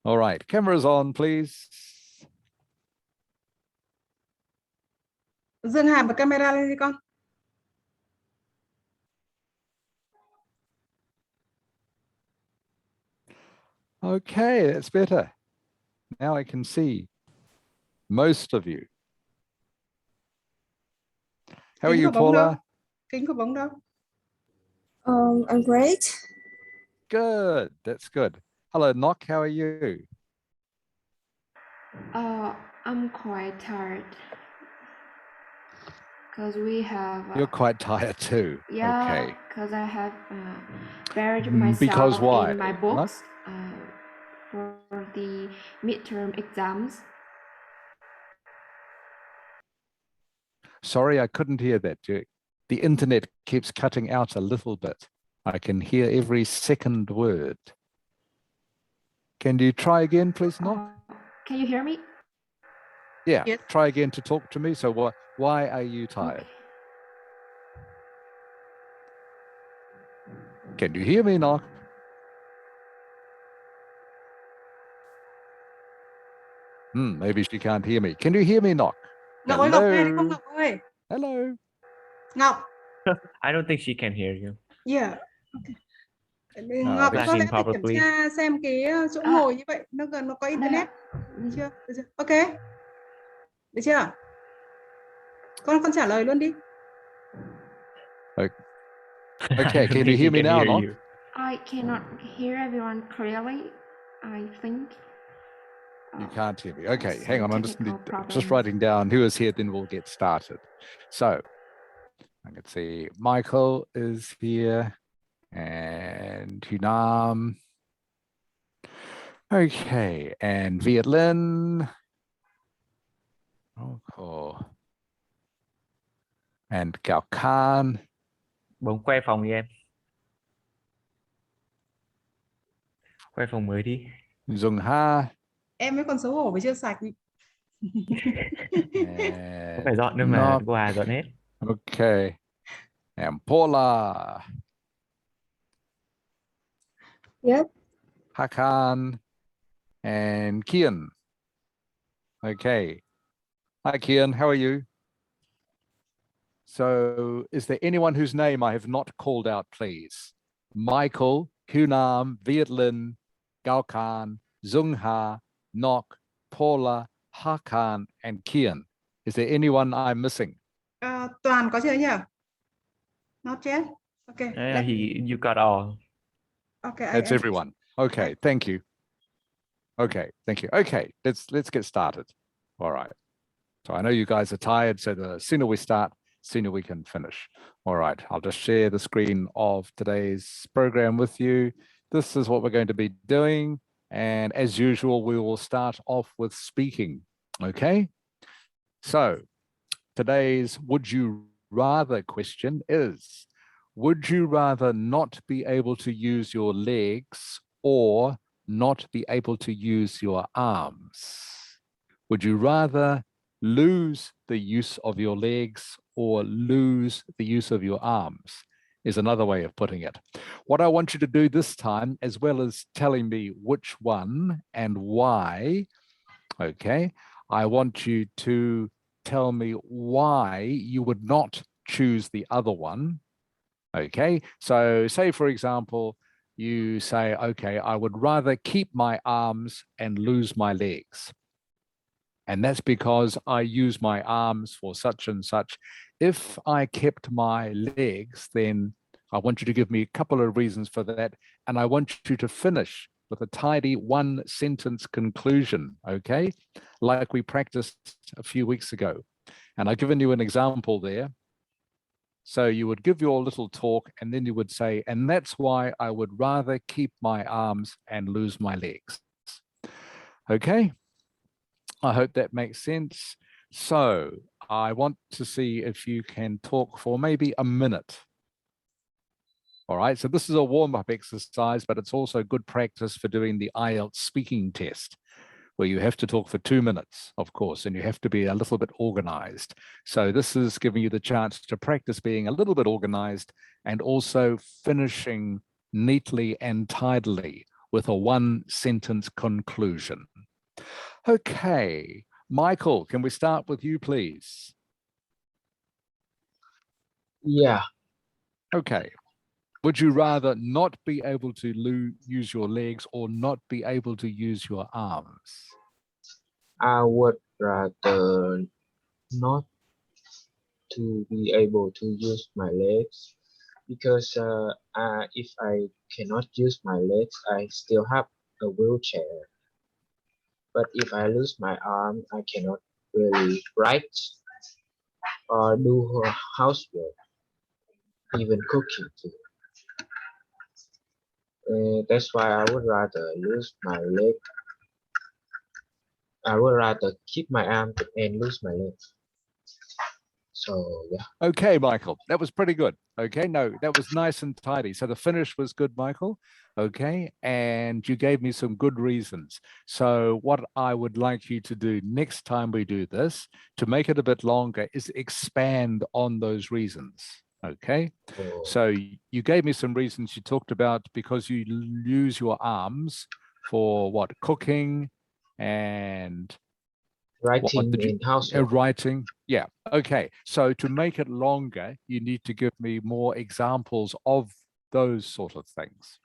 All right, cameras on, please. Dương Hà bật camera lên đi con. Okay, that's better. Now I can see most of you. How are you, Paula? Kính của bóng đâu? I'm great. Good, that's good. Hello, Nock, how are you? I'm quite tired because we have. You're quite tired too. Yeah, okay. because I have buried myself Because why? in my Nock? books for the midterm exams. Sorry, I couldn't hear that. The internet keeps cutting out a little bit. I can hear every second word. Can you try again, please, Nock? Can you hear me? Yeah, Yes. try again to talk to me. So why are you tired? Okay. Can you hear me, Nock? Maybe she can't hear me. Can you hear me, Nock? Ngọc ơi, Ngọc nghe đi không Ngọc ơi? Hello. Ngọc. I don't think she can hear you. Yeah. Okay. No, Ngọc có lẽ phải kiểm probably. tra xem cái chỗ ngồi như vậy nó gần nó có internet. Được chưa? Được chưa? Ok. Được chưa? Con trả lời luôn đi. Okay, can you hear me now, Nock? I cannot hear everyone clearly, I think. You can't hear me. Okay, Some hang on. I'm technical just problems. writing down who is here, then we'll get started. So I can see Michael is here and Hunam. Okay, and Viet Linh. Oh, cool. And Gao Khan. Bấm quay phòng đi em. Quay phòng mới đi. Dung Ha. Em mới còn xấu hổ với chưa sạch. Có phải dọn đâu mà quà dọn hết. Okay. And Paula. Yep. Hakan. And Kian. Okay. Hi, Kian. How are you? So is there anyone whose name I have not called out, please? Michael, Hunam, Viet Linh, Gao Khan, Zung Ha, Nock, Paula, Hakan, and Kian. Is there anyone I'm missing? Toàn có chưa nhỉ? Not yet. Okay. You got all. Okay. That's everyone. Okay, thank you. Okay, thank you. Okay, let's get started. All right. So I know you guys are tired, so the sooner we start, sooner we can finish. All right, I'll just share the screen of today's program with you. This is what we're going to be doing. And as usual, we will start off with speaking, okay? So today's would you rather question is, would you rather not be able to use your legs or not be able to use your arms? Would you rather lose the use of your legs or lose the use of your arms is another way of putting it. What I want you to do this time, as well as telling me which one and why, okay, I want you to tell me why you would not choose the other one. Okay, so say, for example, you say, okay, I would rather keep my arms and lose my legs. And that's because I use my arms for such and such. If I kept my legs, then I want you to give me a couple of reasons for that. And I want you to finish with a tidy one sentence conclusion, okay? Like we practiced a few weeks ago. And I've given you an example there. So you would give your little talk and then you would say, and that's why I would rather keep my arms and lose my legs. Okay? I hope that makes sense. So I want to see if you can talk for maybe a minute. All right, so this is a warm-up exercise, but it's also good practice for doing the Ielts speaking test, where you have to talk for 2 minutes, of course, and you have to be a little bit organized. So this is giving you the chance to practice being a little bit organized and also finishing neatly and tidily with a one-sentence conclusion. Okay, Michael, can we start with you, please? Yeah, Okay. Would you rather not be able to use your legs or not be able to use your arms? I would rather not to be able to use my legs because if I cannot use my legs, I still have a wheelchair. But if I lose my arm, I cannot really write or do housework, even cooking too. That's why I would rather lose my leg. I would rather keep my arm and lose my leg. So yeah. Okay, Michael, that was pretty good. Okay, no, that was nice and tidy. So the finish was good, Michael. Okay, and you gave me some good reasons. So what I would like you to do next time we do this, to make it a bit longer, is expand on those reasons. Okay, Oh, so you gave me some reasons. You talked about because you use your arms for what, cooking and writing did you, and housework. writing? Yeah. Okay. So to make it longer, you need to give me more examples of those sort of things.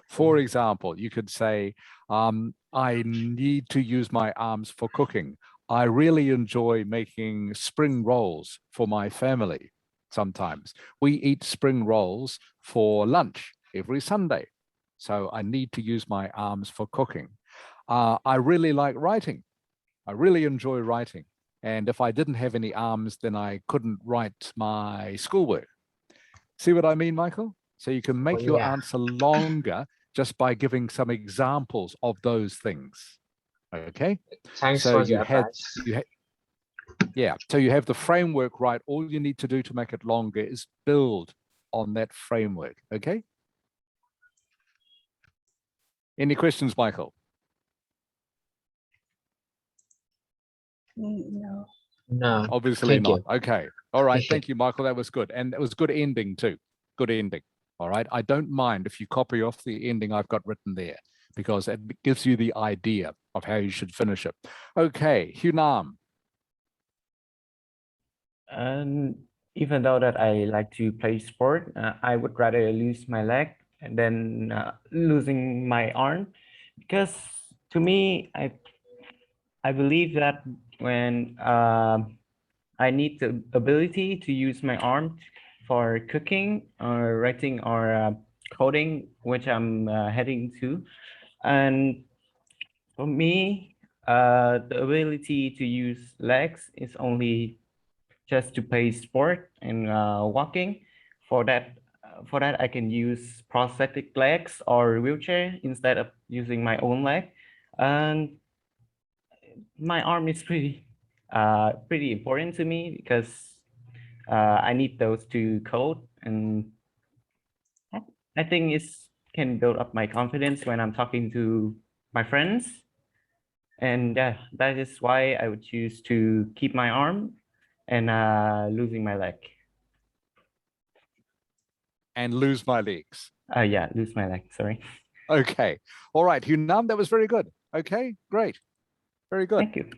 For example, you could say, I need to use my arms for cooking. I really enjoy making spring rolls for my family. Sometimes we eat spring rolls for lunch every Sunday. So I need to use my arms for cooking. I really like writing. I really enjoy writing. And if I didn't have any arms, then I couldn't write my schoolwork. See what I mean, Michael? So you can make your yeah. answer longer just by giving some examples of those things. Okay. Thanks So for you the had, advice. yeah. So you have the framework right. All you need to do to make it longer is build on that framework. Okay. Any questions, Michael? No. No, Obviously thank not. you. Okay. All right. Thank you, Michael. That was good. And it was good ending too. Good ending. All right. I don't mind if you copy off the ending I've got written there because it gives you the idea of how you should finish it. Okay. Hunam. And even though that I like to play sport, I would rather lose my leg than losing my arm, because to me, I believe that when I need the ability to use my arm for cooking or writing or coding, which I'm heading to, and for me, the ability to use legs is only just to play sport and walking. For that, I can use prosthetic legs or wheelchair instead of using my own leg. And my arm is pretty important to me because I need those to code, and I think it can build up my confidence when I'm talking to my friends. And yeah, that is why I would choose to keep my arm and losing my leg. And lose my legs. Yeah, lose my leg, sorry. Okay. All right, Hunam, that was very good. Okay, great. Very good. Thank you.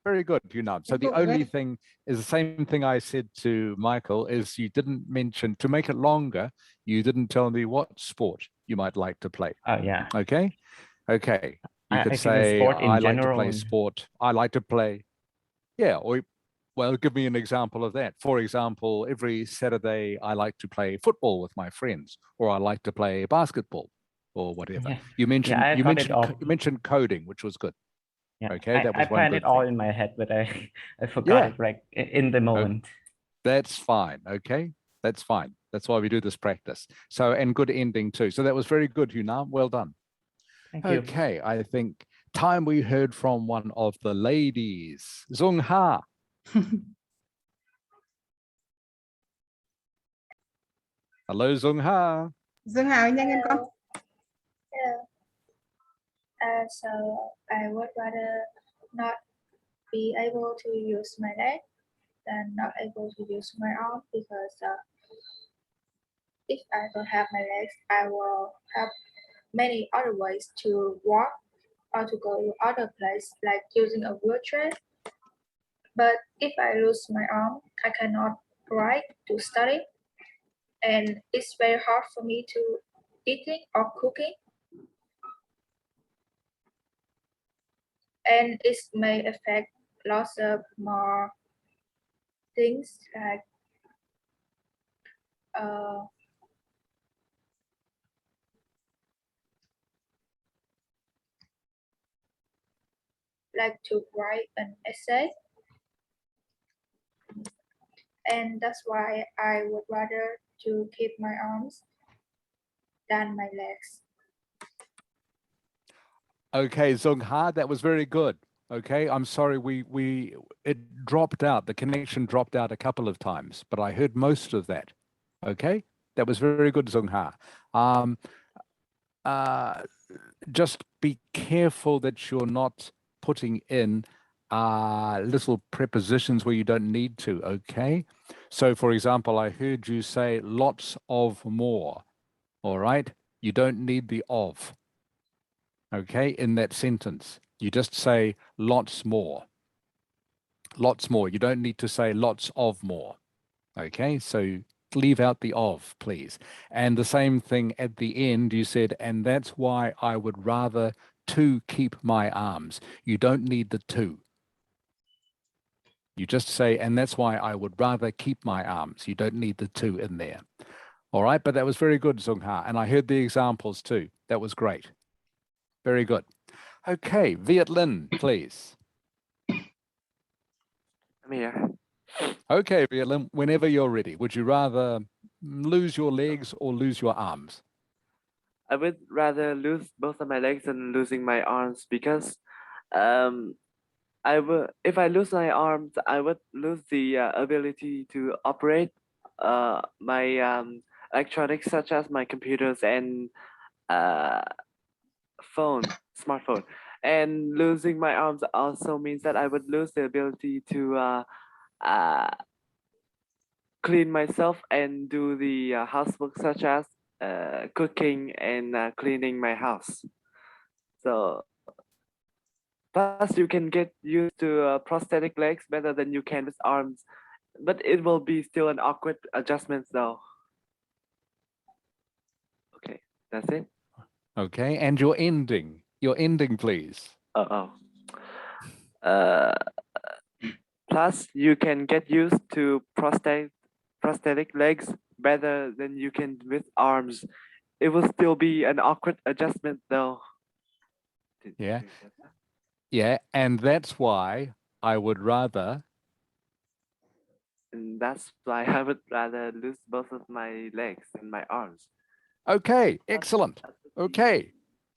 Very good, Hunam. So the only thing is the same thing I said to Michael is you didn't mention, to make it longer, you didn't tell me what sport you might like to play. Oh, yeah. Okay. Okay. You could I think the say, sport in I like to general. play sport. I like to play. Yeah. Or, well, give me an example of that. For example, every Saturday, I like to play football with my friends, or I like to play basketball or whatever. Yeah. You mentioned, Yeah, I thought it all. you mentioned coding, which was good. Yeah. Okay. That was I one planned good it all thing. in my head, but I forgot it like in the moment. That's fine. Okay. That's fine. That's why we do this practice. So, and good ending too. So that was very good, Hunam. Well done. Thank you. Okay. I think time we heard from one of the ladies, Zung Ha. Hello, Zung Ha. Dương Hào nhanh lên con. Hello. So I would rather not be able to use my leg than not able to use my arm, because if I don't have my legs, I will have many other ways to walk or to go to other place, like using a wheelchair. But if I lose my arm, I cannot write to study, and it's very hard for me to eating or cooking. And it may affect lots of more things uh, like to write an essay. And that's why I would rather to keep my arms than my legs. Okay, Zung Ha, that was very good. Okay, I'm sorry, it dropped out. The connection dropped out a couple of times, but I heard most of that. Okay, that was very good, Zung Ha. Just be careful that you're not putting in little prepositions where you don't need to. Okay, so for example, I heard you say lots of more. All right, you don't need the of. Okay, in that sentence, you just say lots more. Lots more. You don't need to say lots of more. Okay, so leave out the of, please. And the same thing at the end, you said, and that's why I would rather to keep my arms. You don't need the to. You just say, and that's why I would rather keep my arms. You don't need the to in there. All right, but that was very good, Zung Ha. And I heard the examples too. That was great. Very good. Okay, Viet Linh, please. I'm here. Okay, Viet Linh, whenever you're ready, would you rather lose your legs or lose your arms? I would rather lose both of my legs than losing my arms because um, if I lose my arms, I would lose the ability to operate my electronics such as my computers and uh, smartphone. And losing my arms also means that I would lose the ability to uh, clean myself and do the housework such as cooking and cleaning my house. So plus you can get used to prosthetic legs better than you can with arms, but it will be still an awkward adjustment though. Okay, that's it. Okay, and your ending, please. Oh. Uh, plus you can get used to prosthetic legs better than you can with arms. It will still be an awkward adjustment though. Yeah. Yeah, and that's why I would rather. And that's why I would rather lose both of my legs and my arms. Okay, excellent. Okay,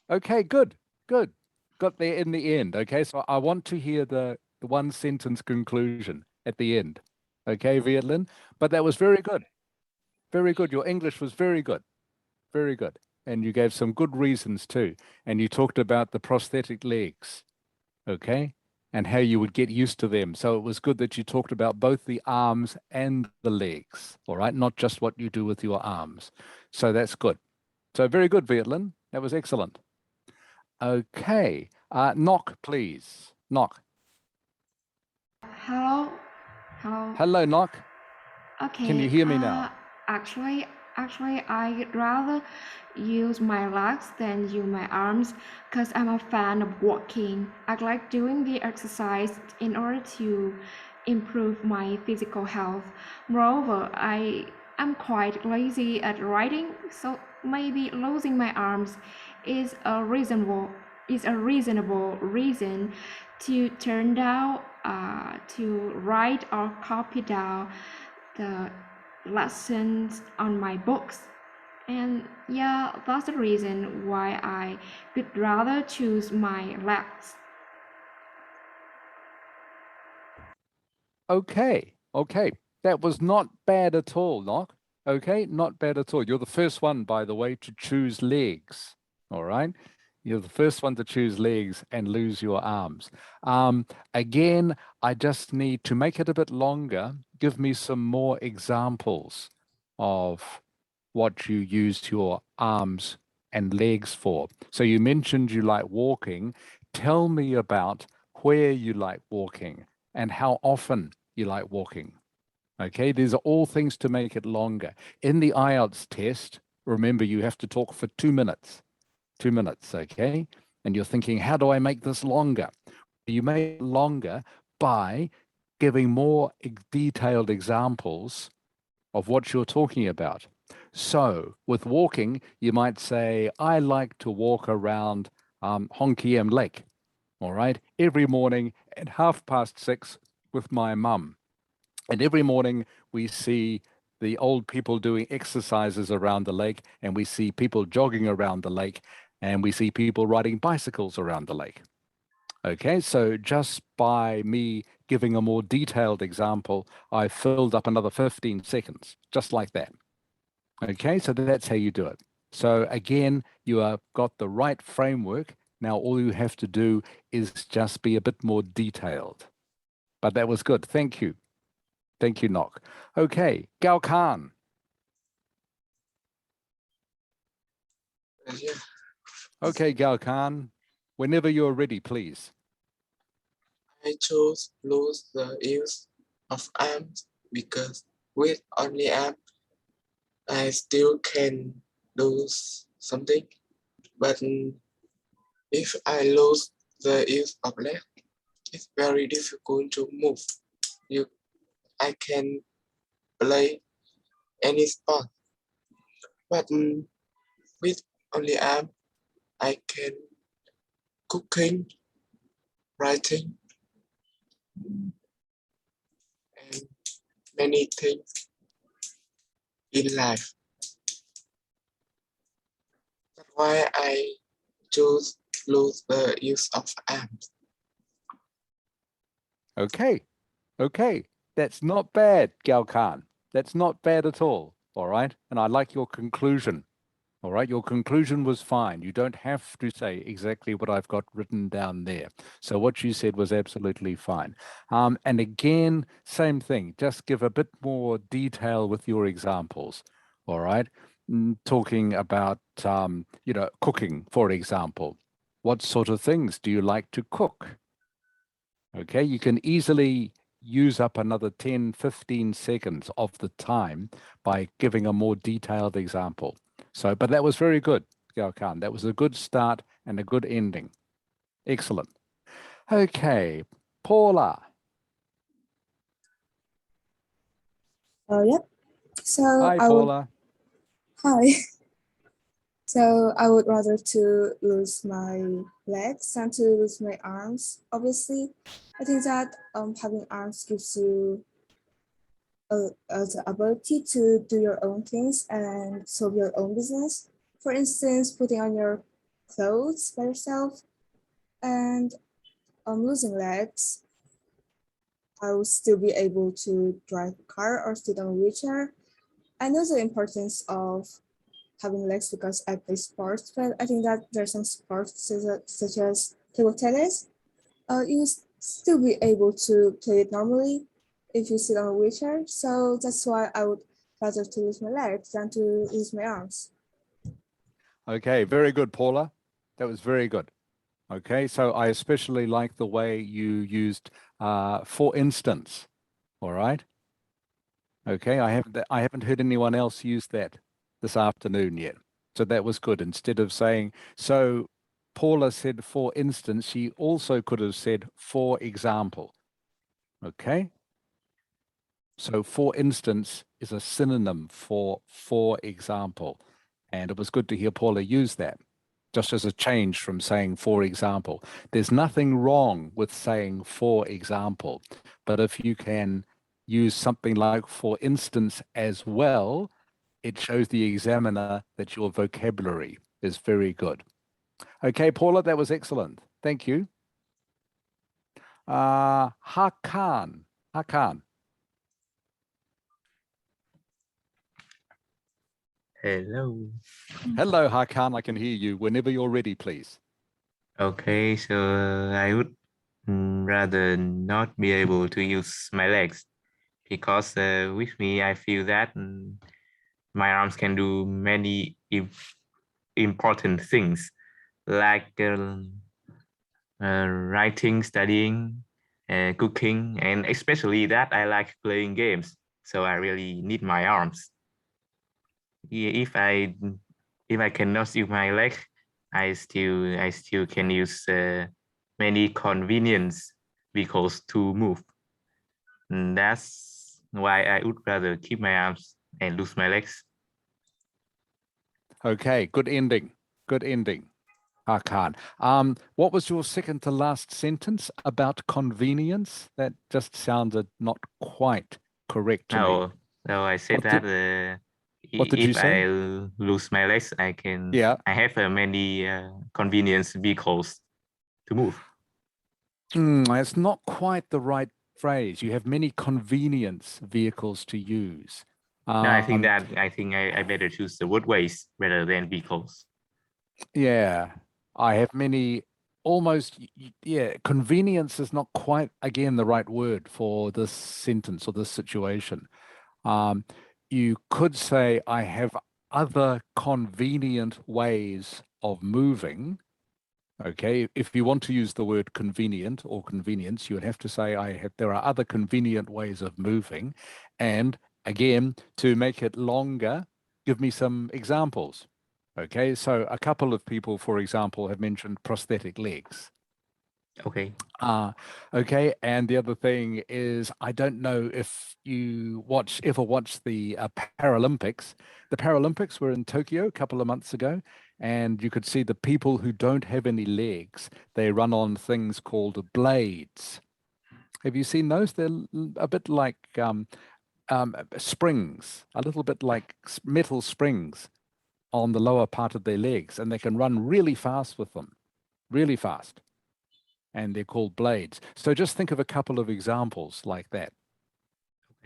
okay, good. Got there in the end. Okay, so I want to hear the one sentence conclusion at the end. Okay, Viet Linh, but that was very good. Very good. Your English was very good. Very good. And you gave some good reasons too. And you talked about the prosthetic legs. Okay, and how you would get used to them. So it was good that you talked about both the arms and the legs, all right, not just what you do with your arms. So that's good. So very good, Viet Linh. That was excellent. Okay, Knock, please. Knock. Hello. Hello. Hello, Knock. Okay. Can you hear me now? Actually, I'd rather use my legs than use my arms because I'm a fan of walking. I like doing the exercise in order to improve my physical health. Moreover, I am quite lazy at writing, so maybe losing my arms is a reasonable reason to turn down to write or copy down the lessons on my books. And yeah, that's the reason why I would rather choose my legs. Okay, that was not bad at all, Knock. Okay, not bad at all. You're the first one, by the way, to choose legs. All right, you're the first one to choose legs and lose your arms. Again, I just need to make it a bit longer. Give me some more examples of what you used your arms and legs for? So you mentioned you like walking. Tell me about where you like walking and how often you like walking. Okay, these are all things to make it longer. In the Ielts test, remember you have to talk for 2 minutes. 2 minutes, okay? And you're thinking, how do I make this longer? You make it longer by giving more detailed examples of what you're talking about. So with walking, you might say, I like to walk around Hong Kiem Lake, all right, every morning at 6:30 with my mum. And every morning we see the old people doing exercises around the lake, and we see people jogging around the lake, and we see people riding bicycles around the lake. Okay, so just by me giving a more detailed example, I filled up another 15 seconds, just like that. Okay, so that's how you do it. So again, you have got the right framework. Now all you have to do is just be a bit more detailed. But that was good. Thank you. Thank you, Nok. Okay, Gao Khan. Yeah. Okay, Gao Khan, whenever you're ready, please. I chose lose the use of arms because with only arm, I still can do something. But if I lose the use of leg, it's very difficult to move. I can play any sport. But with only arm, I can cooking, writing, and many things in life. That's why I choose lose the use of arms. Okay, okay, that's not bad, Gao Khan. That's not bad at all, right? And I like your conclusion, all right? Your conclusion was fine. You don't have to say exactly what I've got written down there. So what you said was absolutely fine. And again, same thing, just give a bit more detail with your examples, all right? Talking about, cooking, for example. What sort of things do you like to cook? Okay, you can easily use up another 10, 15 seconds of the time by giving a more detailed example. So, but that was very good, Gao Khan. That was a good start and a good ending. Excellent. Okay, Paula. Yep. So Hi, Paula. Hi. So I would rather to lose my legs than to lose my arms. Obviously, I think that having arms gives you the ability to do your own things and solve your own business. For instance, putting on your clothes by yourself, and losing legs, I would still be able to drive a car or sit on a wheelchair. I know the importance of having legs because I play sports, but I think that there's some sports such as table tennis. You will still be able to play it normally if you sit on a wheelchair. So that's why I would rather to lose my legs than to lose my arms. Okay, very good, Paula. That was very good. Okay, so I especially like the way you used for instance, all right? Okay, I haven't heard anyone else use that this afternoon yet. So that was good. Instead of saying, so Paula said, for instance, she also could have said, for example. Okay. So for instance is a synonym for example. And it was good to hear Paula use that, just as a change from saying, for example. There's nothing wrong with saying, for example, but if you can use something like for instance as well, it shows the examiner that your vocabulary is very good. Okay, Paula, that was excellent. Thank you. Hakan. Hello. Hello, Hakan. I can hear you whenever you're ready, please. Okay, so I would rather not be able to use my legs because with me, I feel that my arms can do many important things like writing, studying, cooking, and especially that I like playing games. So I really need my arms. If I cannot use my leg, I still can use many convenience vehicles to move. And that's why I would rather keep my arms and lose my legs. Okay, good ending. Good ending. Hakan. What was your second to last sentence about convenience? That just sounded not quite correct to me. No, I said What that what did you if say? I lose my legs, I have many convenience vehicles to move. It's not quite the right phrase. You have many convenience vehicles to use. No, I think I better choose the roadways rather than vehicles. Yeah, I have many almost, yeah, convenience is not quite, again, the right word for this sentence or this situation. You could say, I have other convenient ways of moving. Okay, if you want to use the word convenient or convenience, you would have to say, there are other convenient ways of moving. And again, to make it longer, give me some examples. Okay, so a couple of people, for example, have mentioned prosthetic legs. Okay. Okay, and the other thing is, I don't know if you ever watched the Paralympics. The Paralympics were in Tokyo a couple of months ago, and you could see the people who don't have any legs, they run on things called blades. Have you seen those? They're a bit like springs, a little bit like metal springs on the lower part of their legs, and they can run really fast with them, really fast. And they're called blades. So just think of a couple of examples like that.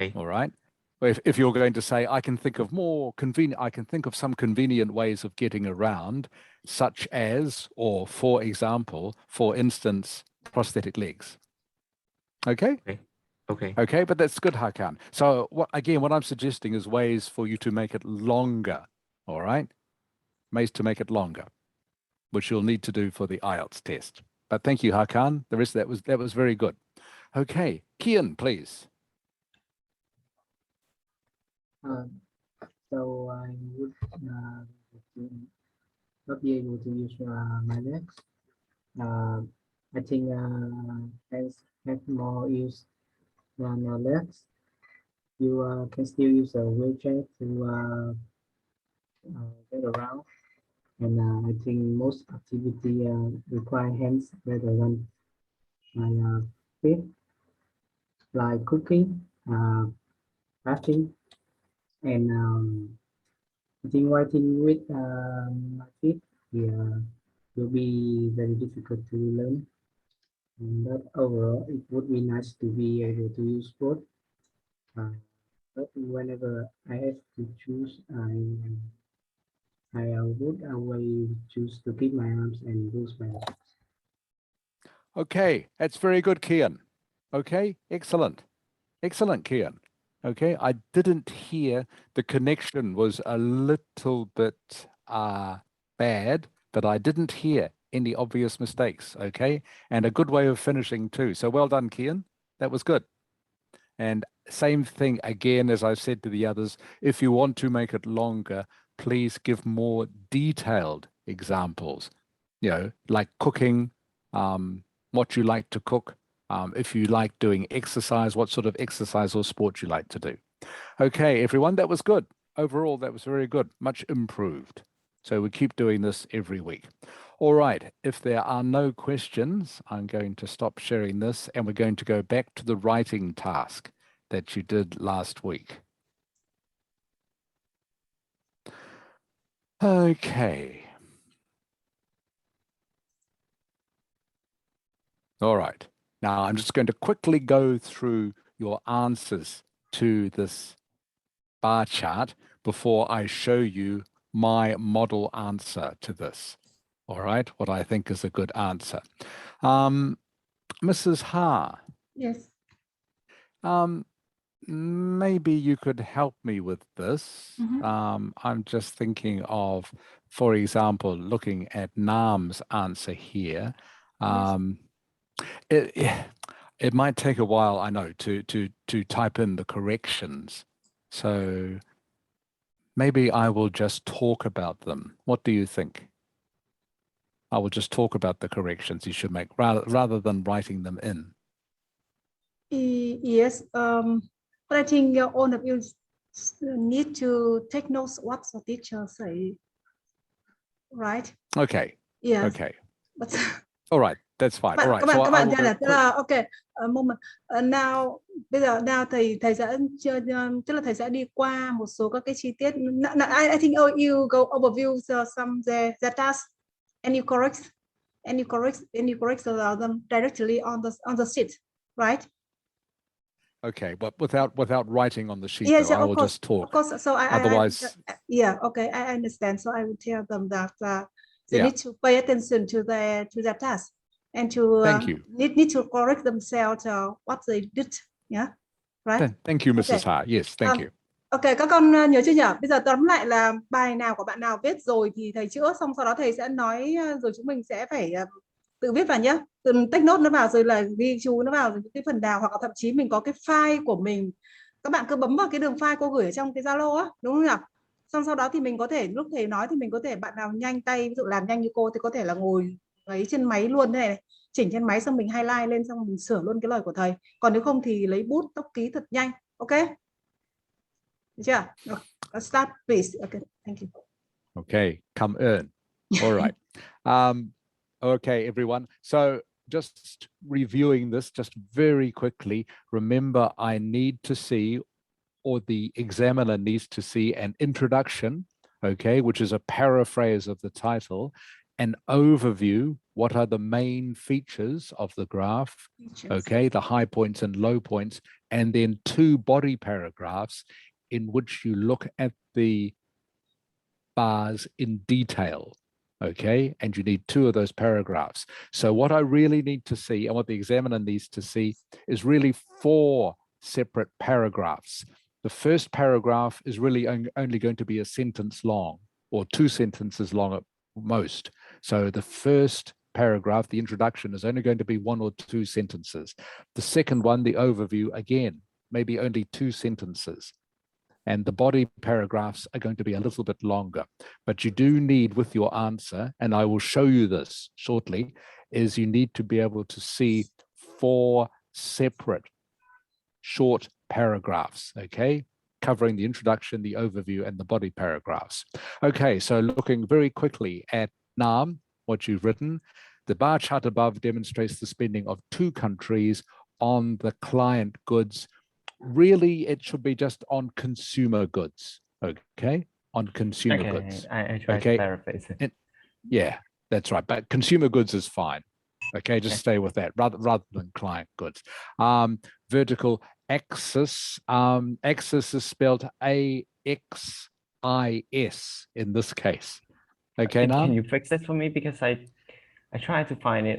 Okay. All right. If you're going to say, I can think of some convenient ways of getting around, such as, or for example, for instance, prosthetic legs. Okay. Okay, but that's good, Hakan. So what I'm suggesting is ways for you to make it longer. All right. Ways to make it longer, which you'll need to do for the Ielts test. But thank you, Hakan. The rest of that was very good. Okay, Kian, please. So I would not be able to use my legs. I think hands have more use than legs. You can still use a wheelchair to get around, and I think most activity require hands rather than my feet, like cooking, crafting, and I think writing with my feet will be very difficult to learn. But overall, it would be nice to be able to use both. But whenever I have to choose, I would always choose to keep my arms and use my legs. Okay, that's very good, Kian. Okay, excellent. Excellent, Kian. Okay, I didn't hear, the connection was a little bit bad, but I didn't hear any obvious mistakes, okay? And a good way of finishing too. So well done, Kian. That was good. And same thing again, as I've said to the others, if you want to make it longer, please give more detailed examples, like cooking, what you like to cook, if you like doing exercise, what sort of exercise or sport you like to do. Okay, everyone, that was good. Overall, that was very good, much improved. So we keep doing this every week. All right, if there are no questions, I'm going to stop sharing this and we're going to go back to the writing task that you did last week. Okay. All right. Now I'm just going to quickly go through your answers to this bar chart before I show you my model answer to this. All right, what I think is a good answer. Mrs. Ha. Yes. maybe you could help me with this. I'm just thinking of, for example, looking at Nam's answer here. It might take a while, I know, to type in the corrections. So maybe I will just talk about them. What do you think? I will just talk about the corrections you should make rather than writing them in. Yes, but I think all of you need to take notes what the teacher say, right? Okay. Yes. Okay. But All right. That's fine. All right. So các I bạn will ra là go okay. Moment. Now bây giờ thầy sẽ tức là thầy sẽ đi qua một số các cái chi tiết. I think you go overview some the task and you correct them directly on the sheet, right? Okay, but without writing on the sheet, Yes, though, I of will course, just talk. of course. So Otherwise, yeah, okay, I understand. So I will tell them that they Yeah. need to pay attention to the task and to Thank you. need to correct themselves what they did. Yeah, right. Thank you, Mrs. Okay. Ha. Yes, thank you. Ok, các con nhớ chưa nhỉ? Bây giờ tóm lại là bài nào của bạn nào viết rồi thì thầy chữa, xong sau đó thầy sẽ nói rồi chúng mình sẽ phải tự viết vào nhé. Tự take note nó vào rồi là ghi chú nó vào những cái phần nào, hoặc là thậm chí mình có cái file của mình. Các bạn cứ bấm vào cái đường file cô gửi ở trong cái Zalo á, đúng không nhỉ? Xong sau đó thì mình có thể lúc thầy nói thì mình có thể, bạn nào nhanh tay ví dụ làm nhanh như cô thì có thể là ngồi ấy trên máy luôn thế này, chỉnh trên máy xong mình highlight lên xong mình sửa luôn cái lời của thầy. Còn nếu không thì lấy bút tốc ký thật nhanh. Ok? Yeah, start please. Okay, thank you. Okay, come in. All right. Okay, everyone. So just reviewing this just very quickly, remember I need to see, or the examiner needs to see, an introduction, okay, which is a paraphrase of the title, an overview, what are the main features of the graph, okay, the high points and low points, and then 2 body paragraphs in which you look at the bars in detail, okay, and you need 2 of those paragraphs. So what I really need to see, and what the examiner needs to see, is really 4 separate paragraphs. The first paragraph is really only going to be a sentence long, or 2 sentences long at most. So the first paragraph, the introduction, is only going to be 1 or 2 sentences. The second one, the overview, again, maybe only 2 sentences. And the body paragraphs are going to be a little bit longer. But you do need, with your answer, and I will show you this shortly, is you need to be able to see 4 separate short paragraphs, okay, covering the introduction, the overview, and the body paragraphs. Okay, so looking very quickly at Nam, what you've written, the bar chart above demonstrates the spending of 2 countries on the client goods. Really, it should be just on consumer goods, okay, on consumer goods. I try to paraphrase it. Yeah, that's right, but consumer goods is fine. Okay, just stay with that rather than client goods. Vertical axis, axis is spelled AXIS in this case. Okay, now can you fix that for me, because I tried to find it.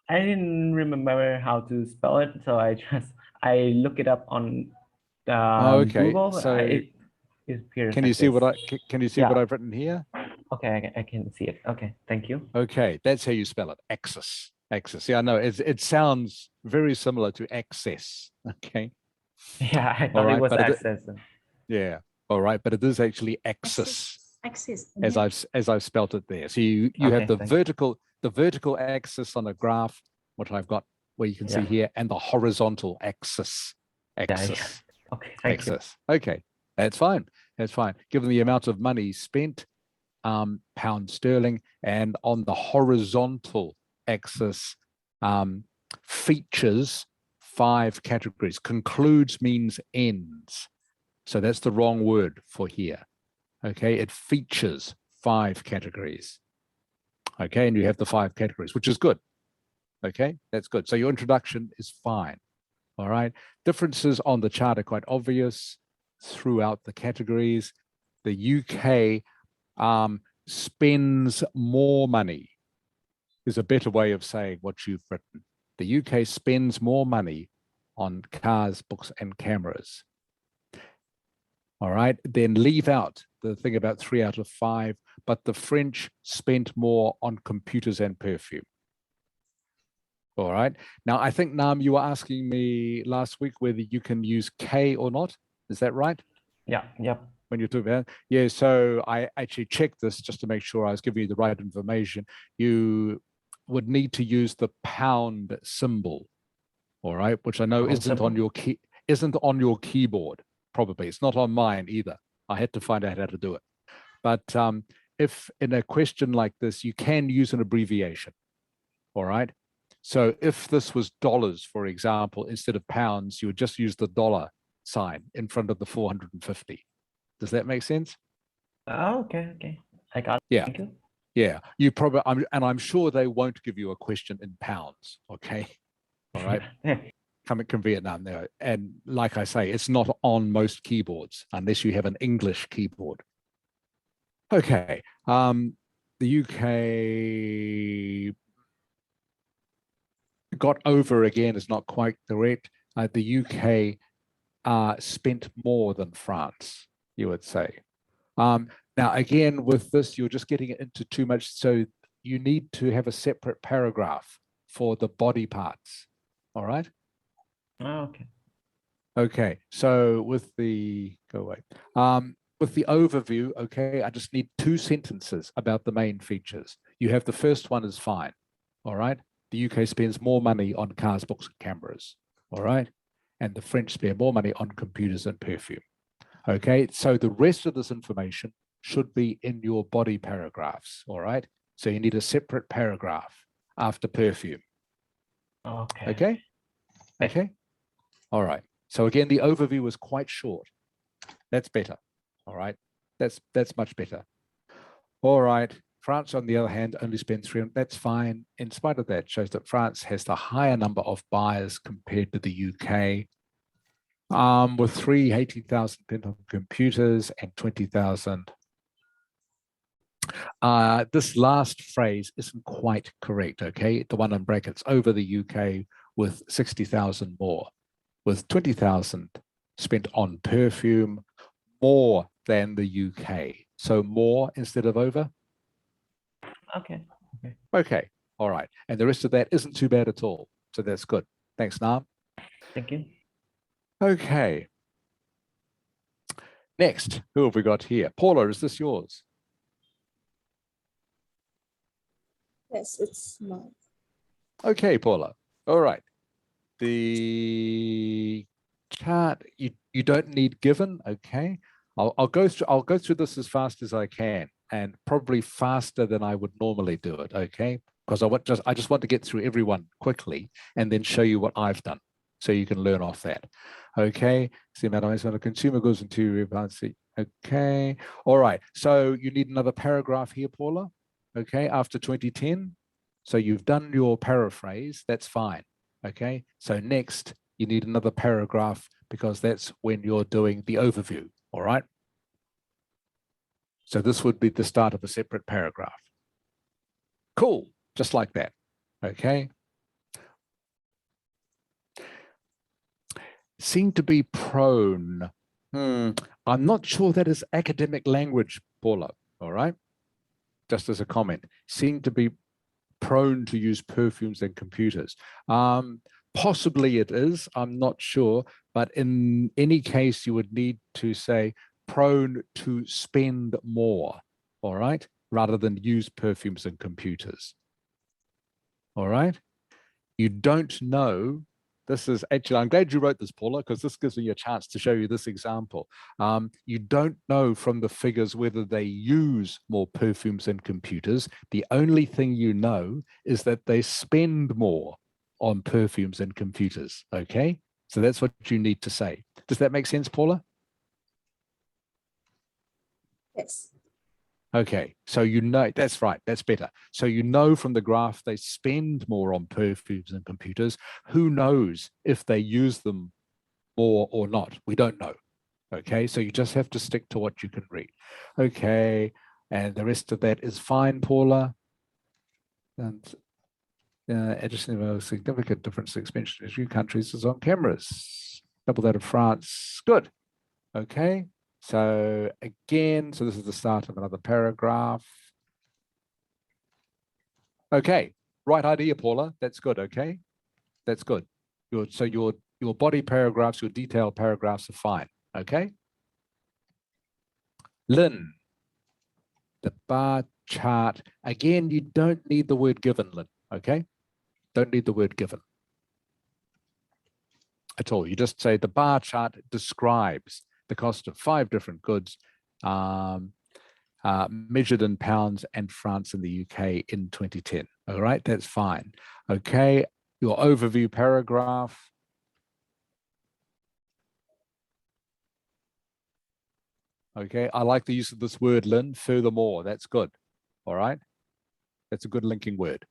I didn't remember how to spell it, so I look it up on okay, Google. so it appears. Can like you see this. what can you see what I've written here? Okay, I can see it. Okay, thank you. Okay, that's how you spell it. Axis. Axis. Yeah, I know it sounds very similar to access. Okay. Yeah, I thought it was access. Yeah. All right, but it is actually axis. Axis. As I've spelt it there. So you have the vertical axis on a graph, which I've got where you can see here, and the horizontal axis. Axis. Okay, thank you. Okay, that's fine. That's fine. Given the amount of money spent, pound sterling, and on the horizontal axis, features 5 categories. Concludes means ends. So that's the wrong word for here. Okay, it features 5 categories. Okay, and you have the 5 categories, which is good. Okay, that's good. So your introduction is fine. All right, differences on the chart are quite obvious throughout the categories. The UK spends more money is a better way of saying what you've written. The UK spends more money on cars, books, and cameras. All right, then leave out the thing about 3 out of 5, but the French spent more on computers and perfume. All right, now I think, Nam, you were asking me last week whether you can use K or not. Is that right? Yeah, yep. When you're talking about, yeah, so I actually checked this just to make sure I was giving you the right information. You would need to use the pound symbol, all right, which I know Pound isn't on symbol. your keyboard. Probably it's not on mine either. I had to find out how to do it. But if in a question like this, you can use an abbreviation, all right. So if this was dollars, for example, instead of pounds, you would just use the dollar sign in front of the 450. Does that make sense? Oh, okay. I got it. Yeah. Thank you. Yeah, you probably, I'm sure they won't give you a question in pounds. Okay. All right. Coming from Vietnam there. And like I say, it's not on most keyboards unless you have an English keyboard. Okay. The UK got over again is not quite correct. The UK spent more than France, you would say. Now, again, with this, you're just getting into too much. So you need to have a separate paragraph for the body parts. All right. Oh, okay. Okay. So with the with the overview, okay, I just need 2 sentences about the main features. You have the first one is fine. All right. The UK spends more money on cars, books, and cameras. All right. And the French spend more money on computers and perfume. Okay. So the rest of this information should be in your body paragraphs. All right. So you need a separate paragraph after perfume. Okay. Okay. Okay. All right. So again, the overview was quite short. That's better. All right. That's much better. All right. France, on the other hand, only spent 300. That's fine. In spite of that, shows that France has the higher number of buyers compared to the UK. With 18,000 spent on computers and 20,000. This last phrase isn't quite correct, okay? The one in brackets, over the UK with 60,000 more, with 20,000 spent on perfume, more than the UK. So more instead of over? Okay. Okay, all right. And the rest of that isn't too bad at all. So that's good. Thanks, Nam. Thank you. Okay. Next, who have we got here? Paula, is this yours? Yes, it's mine. Okay, Paula. All right. The chart you don't need given. Okay. I'll go through this as fast as I can, and probably faster than I would normally do it. Okay. Because I just want to get through everyone quickly and then show you what I've done, so you can learn off that. Okay. See, Madam, it's not a consumer goods interior policy. Okay. All right. So you need another paragraph here, Paula. Okay. After 2010. So you've done your paraphrase. That's fine. Okay. So next you need another paragraph, because that's when you're doing the overview. All right. So this would be the start of a separate paragraph. Cool. Just like that. Okay. Seem to be prone. I'm not sure that is academic language, Paula. All right. Just as a comment, seem to be prone to use perfumes and computers. Possibly it is, I'm not sure, but in any case, you would need to say prone to spend more, all right, rather than use perfumes and computers. All right. You don't know. This is actually, I'm glad you wrote this, Paula, because this gives me a chance to show you this example. You don't know from the figures whether they use more perfumes and computers. The only thing you know is that they spend more on perfumes and computers. Okay. So that's what you need to say. Does that make sense, Paula? Yes. Okay, so you know, that's right, that's better. So you know from the graph they spend more on perfumes and computers. Who knows if they use them more or not? We don't know. Okay, so you just have to stick to what you can read. Okay, and the rest of that is fine, Paula. And Interesting, a significant difference in expenditure in 2 countries is on cameras. Double that of France. Good. Okay. So again, so this is the start of another paragraph. Okay. Right idea, Paula. That's good. Okay. That's good. Your body paragraphs, your detailed paragraphs are fine. Okay. Lynn, the bar chart. Again, you don't need the word given, Lynn. Okay. Don't need the word given at all. You just say the bar chart describes the cost of 5 different goods measured in pounds and France and the UK in 2010. All right, that's fine. Okay, your overview paragraph. Okay, I like the use of this word, Lynn. Furthermore, that's good. All right, that's a good linking word.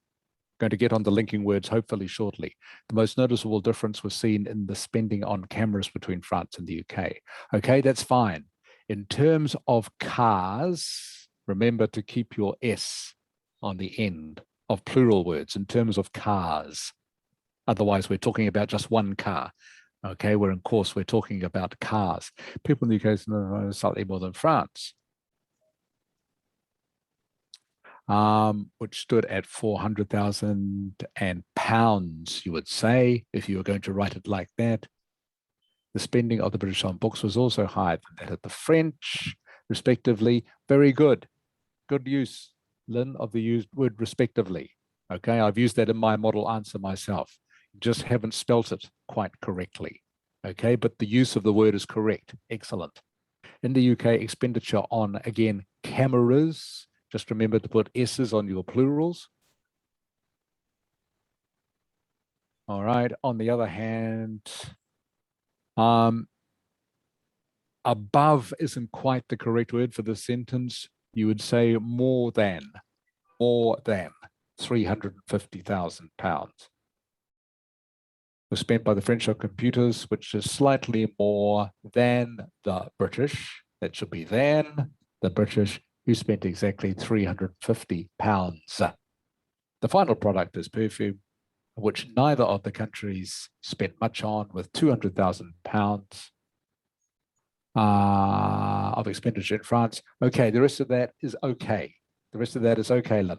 Going to get on the linking words hopefully shortly. The most noticeable difference was seen in the spending on cameras between France and the UK. Okay, that's fine. In terms of cars, remember to keep your S on the end of plural words in terms of cars. Otherwise, we're talking about just one car. Okay, where in course we're talking about cars. People in the UK know slightly more than France. Which stood at 400,000 pounds, you would say, if you were going to write it like that. The spending of the British on books was also higher than that of the French, respectively. Very good. Good use, Lynn, of the used word respectively. Okay, I've used that in my model answer myself. Just haven't spelt it quite correctly. Okay, but the use of the word is correct. Excellent. In the UK, expenditure on, again, cameras. Just remember to put S's on your plurals. All right. On the other hand, above isn't quite the correct word for the sentence. You would say more than 350,000 pounds was spent by the French on computers, which is slightly more than the British. That should be than the British, who spent exactly 350 pounds. The final product is perfume, which neither of the countries spent much on, with 200,000 pounds of expenditure in France. Okay, the rest of that is okay. The rest of that is okay, Lynn.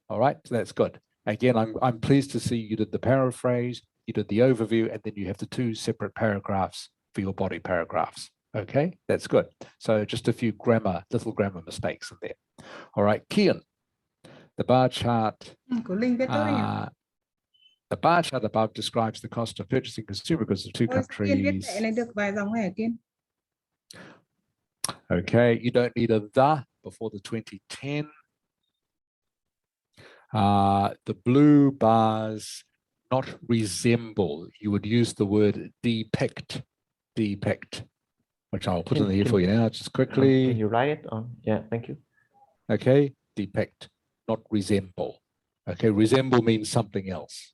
All right, so that's good. Again, I'm pleased to see you did the paraphrase, you did the overview, and then you have the 2 separate paragraphs for your body paragraphs. Okay, that's good. So just a few little grammar mistakes in there. All right, Kian, the bar chart. The bar chart above describes the cost of purchasing consumer goods of 2 countries. Okay, you don't need a the before the 2010. The blue bars not resemble. You would use the word depict, which I'll put in here for you now, just quickly. Can you write it on? Yeah, thank you. Okay, depict, not resemble. Okay, resemble means something else.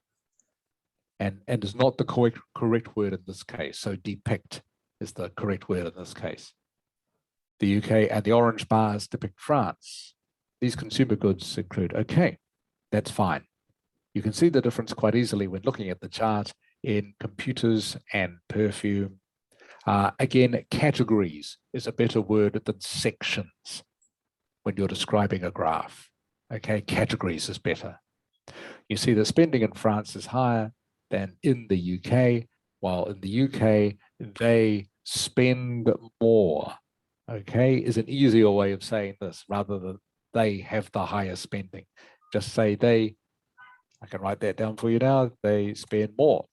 And is not the correct word in this case. So depict is the correct word in this case. The UK and the orange bars depict France. These consumer goods include, okay, that's fine. You can see the difference quite easily when looking at the chart in computers and perfume. Again, categories is a better word than sections when you're describing a graph. Okay, categories is better. You see the spending in France is higher than in the UK, while in the UK, they spend more. Okay, is an easier way of saying this rather than they have the higher spending. Just say they, I can write that down for you now, they spend more.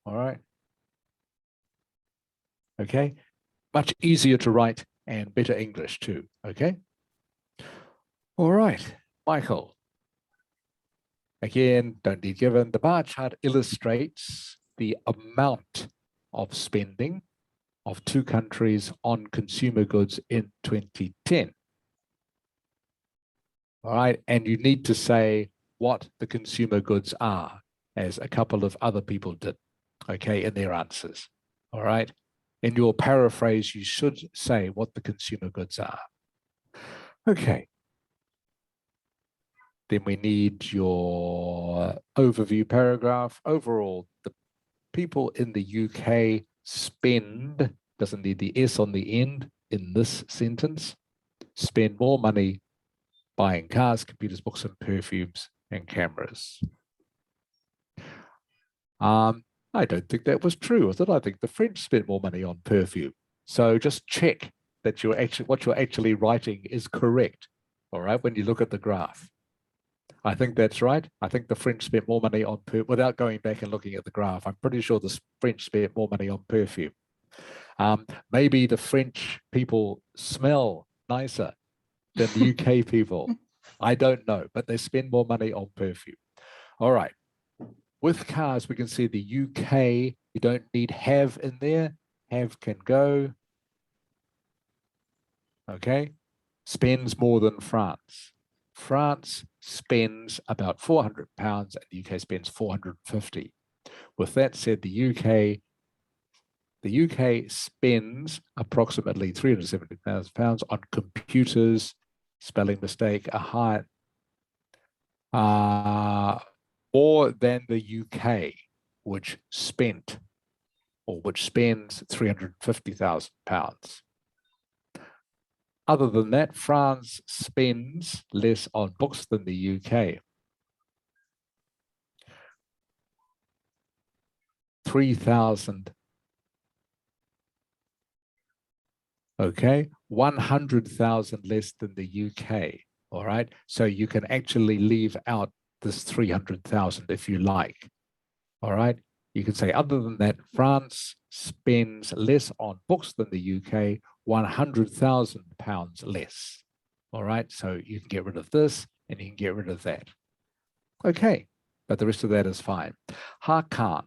All right. Okay, much easier to write and better English too. Okay. All right, Michael. Again, don't need given. The bar chart illustrates the amount of spending of 2 countries on consumer goods in 2010. All right, and you need to say what the consumer goods are, as a couple of other people did, okay, in their answers. All right, in your paraphrase, you should say what the consumer goods are. Okay. Then we need your overview paragraph. Overall, the people in the UK spend, doesn't need the S on the end in this sentence, spend more money buying cars, computers, books, and perfumes and cameras. I don't think that was true, was it? I think the French spent more money on perfume. So just check that what you're actually writing is correct, all right, when you look at the graph. I think that's right. I think the French spent more money on without going back and looking at the graph. I'm pretty sure the French spent more money on perfume. Maybe the French people smell nicer than the UK people. I don't know, but they spend more money on perfume. All right. With cars, we can see the UK, you don't need have in there. Have can go. Okay. Spends more than France. France spends about £400 and the UK spends 450. With that said, the UK spends approximately £370,000 on computers, spelling mistake, a higher, more than the UK, which spent or which spends £350,000. Other than that, France spends less on books than the UK. 3,000. Okay, 100,000 less than the UK. All right, so you can actually leave out this 300,000 if you like. All right, you can say other than that, France spends less on books than the UK, £100,000 less. All right, so you can get rid of this and you can get rid of that. Okay, but the rest of that is fine. Hakan.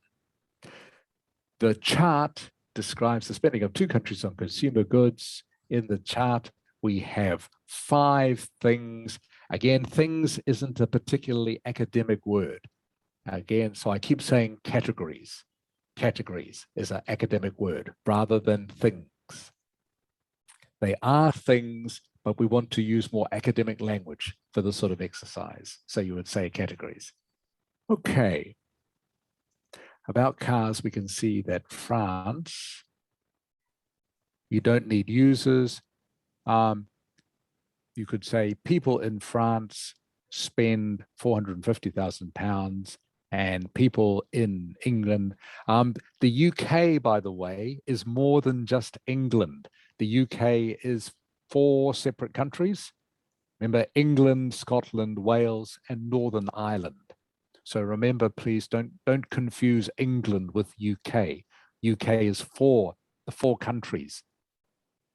The chart describes the spending of two countries on consumer goods. In the chart, we have 5 things. Again, things isn't a particularly academic word. Again, so I keep saying categories. Categories is an academic word rather than things. They are things, but we want to use more academic language for this sort of exercise. So you would say categories. Okay. About cars, we can see that France, you don't need users. You could say people in France spend £450,000 and people in England. The UK, by the way, is more than just England. The UK is 4 separate countries. Remember, England, Scotland, Wales, and Northern Ireland. So remember, please don't confuse England with UK. UK is the 4 countries,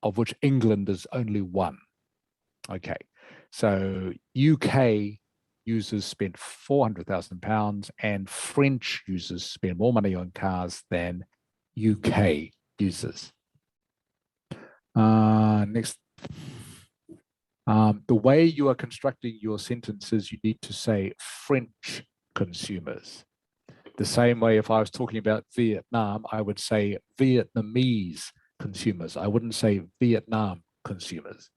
of which England is only 1. Okay, so UK users spent £400,000 and French users spend more money on cars than UK users. Next. The way you are constructing your sentences, you need to say French consumers. The same way if I was talking about Vietnam, I would say Vietnamese consumers. I wouldn't say Vietnam consumers.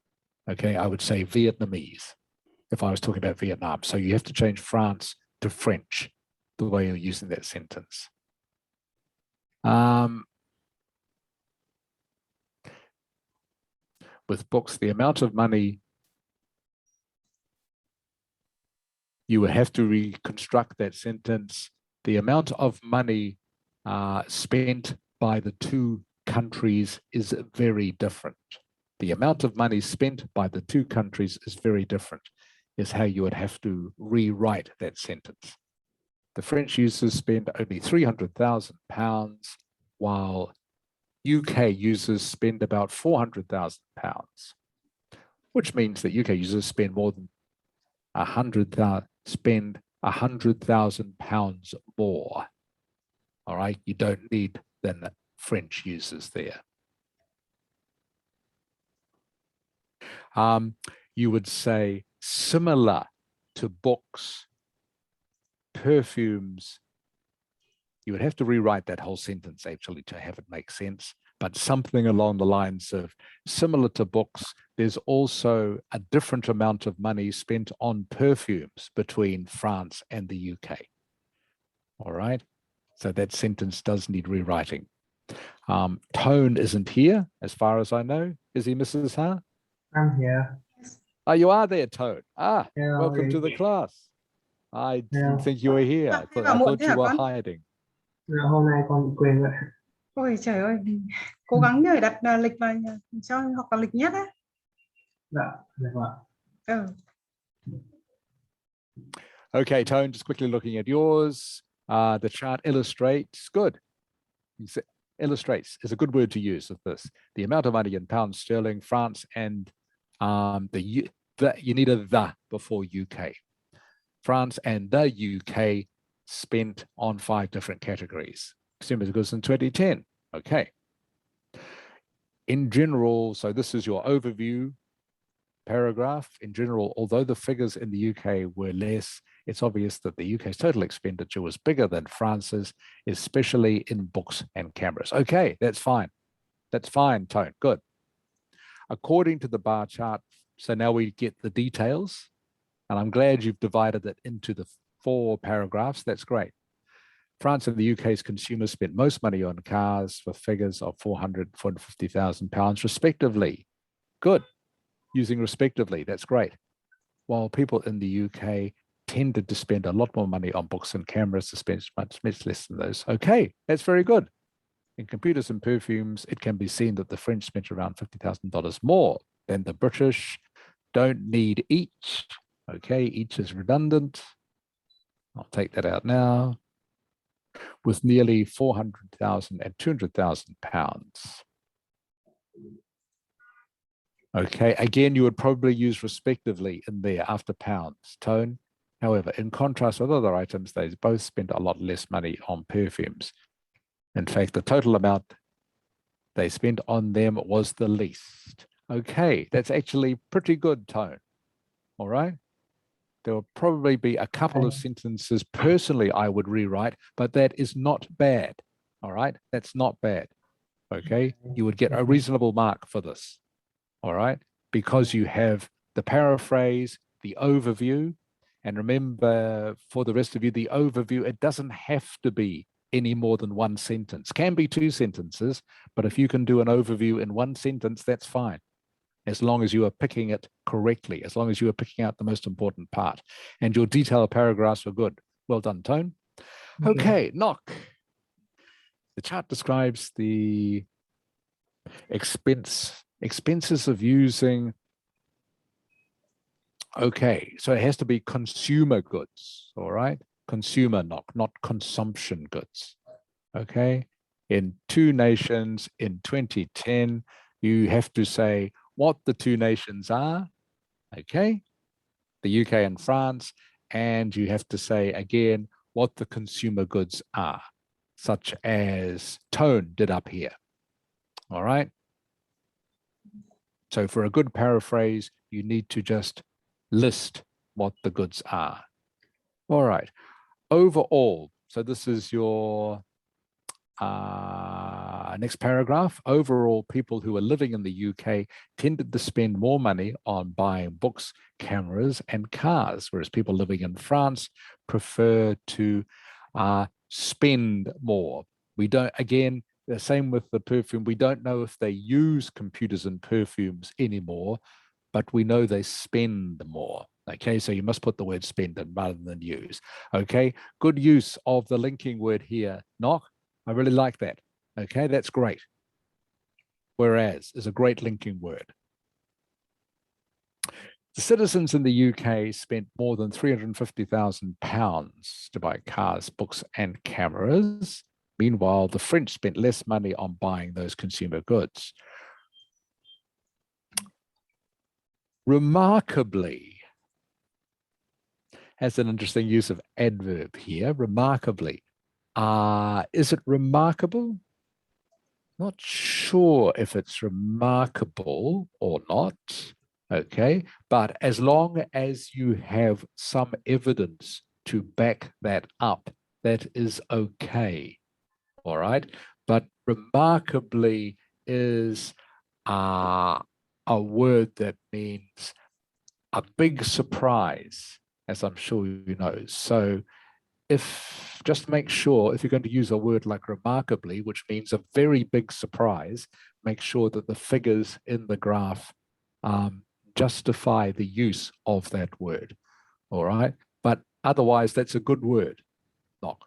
Okay, I would say Vietnamese if I was talking about Vietnam. So you have to change France to French, the way you're using that sentence. With books, the amount of money, you would have to reconstruct that sentence. The amount of money spent by the 2 countries is very different. The amount of money spent by the 2 countries is very different, is how you would have to rewrite that sentence. The French users spend only £300,000, while UK users spend about £400,000, which means that UK users spend more than £100,000 more. All right, you don't need than the French users there. You would say similar to books, perfumes. You would have to rewrite that whole sentence actually to have it make sense. but something along the lines of similar to books. There's also a different amount of money spent on perfumes between France and the UK. All right. So that sentence does need rewriting. Tone isn't here, as far as I know. Is he, Mrs. Ha? I'm here. Oh, you are there, Tone. Hello, Welcome to Lee. the class. I didn't Hello. think you were here. I Thế vào muộn thought thế you hả were con? hiding. Hôm nay con quên vậy. Ôi trời ơi, cố gắng nhớ để đặt lịch vào cho học vào lịch nhất á. Dạ, được ạ. Ừ. Okay, Tone, just quickly looking at yours. The chart illustrates, good. Illustrates is a good word to use with this. The amount of money in pounds sterling, France, and you need a the before UK. France and the UK spent on 5 different categories. Consumer goods in 2010. Okay. In general, so this is your overview paragraph. In general, although the figures in the UK were less, it's obvious that the UK's total expenditure was bigger than France's, especially in books and cameras. Okay, that's fine. That's fine, Tone. Good. According to the bar chart, so now we get the details, and I'm glad you've divided it into the 4 paragraphs. That's great. France and the UK's consumers spent most money on cars with figures of 400, 450,000 pounds respectively. Good. Using respectively, that's great. While people in the UK tended to spend a lot more money on books and cameras, to spend much less than those. Okay, that's very good. In computers and perfumes, it can be seen that the French spent around $50,000 more than the British. Don't need each. Okay, each is redundant. I'll take that out now. With nearly 400,000 and 200,000 pounds. Okay, again, you would probably use respectively in there after pounds, Tone. However, in contrast with other items, they both spent a lot less money on perfumes. In fact, the total amount they spent on them was the least. Okay, that's actually pretty good, Tone. All right. There will probably be a couple of sentences personally I would rewrite, but that is not bad. All right, that's not bad. Okay, you would get a reasonable mark for this. All right, because you have the paraphrase, the overview, and remember, for the rest of you, the overview, it doesn't have to be any more than 1 sentence. Can be 2 sentences, but if you can do an overview in 1 sentence, that's fine. As long as you are picking it correctly, as long as you are picking out the most important part. And your detailed paragraphs were good. Well done, Tone. Okay, Knock. The chart describes the expenses of using. Okay, so it has to be consumer goods, all right? Consumer, Knock, not consumption goods. Okay, in 2 nations in 2010, you have to say what the 2 nations are, okay? The UK and France, and you have to say again what the consumer goods are, such as Tone did up here, all right? So for a good paraphrase, you need to just list what the goods are. All right, overall, so this is your next paragraph. Overall, people who are living in the UK tended to spend more money on buying books, cameras, and cars, whereas people living in France prefer to spend more. We don't, again, the same with the perfume. We don't know if they use computers and perfumes anymore, but we know they spend more. Okay, so you must put the word spend in rather than use. Okay, good use of the linking word here, Knock. I really like that. Okay, that's great. Whereas is a great linking word. The citizens in the UK spent more than £350,000 to buy cars, books, and cameras. Meanwhile, the French spent less money on buying those consumer goods. Remarkably has an interesting use of adverb here, remarkably. Is it remarkable? Not sure if it's remarkable or not, okay? But as long as you have some evidence to back that up, that is okay, all right? But remarkably is a word that means a big surprise, as I'm sure you know. So just make sure if you're going to use a word like remarkably, which means a very big surprise, make sure that the figures in the graph justify the use of that word. All right. But otherwise, that's a good word. Knock.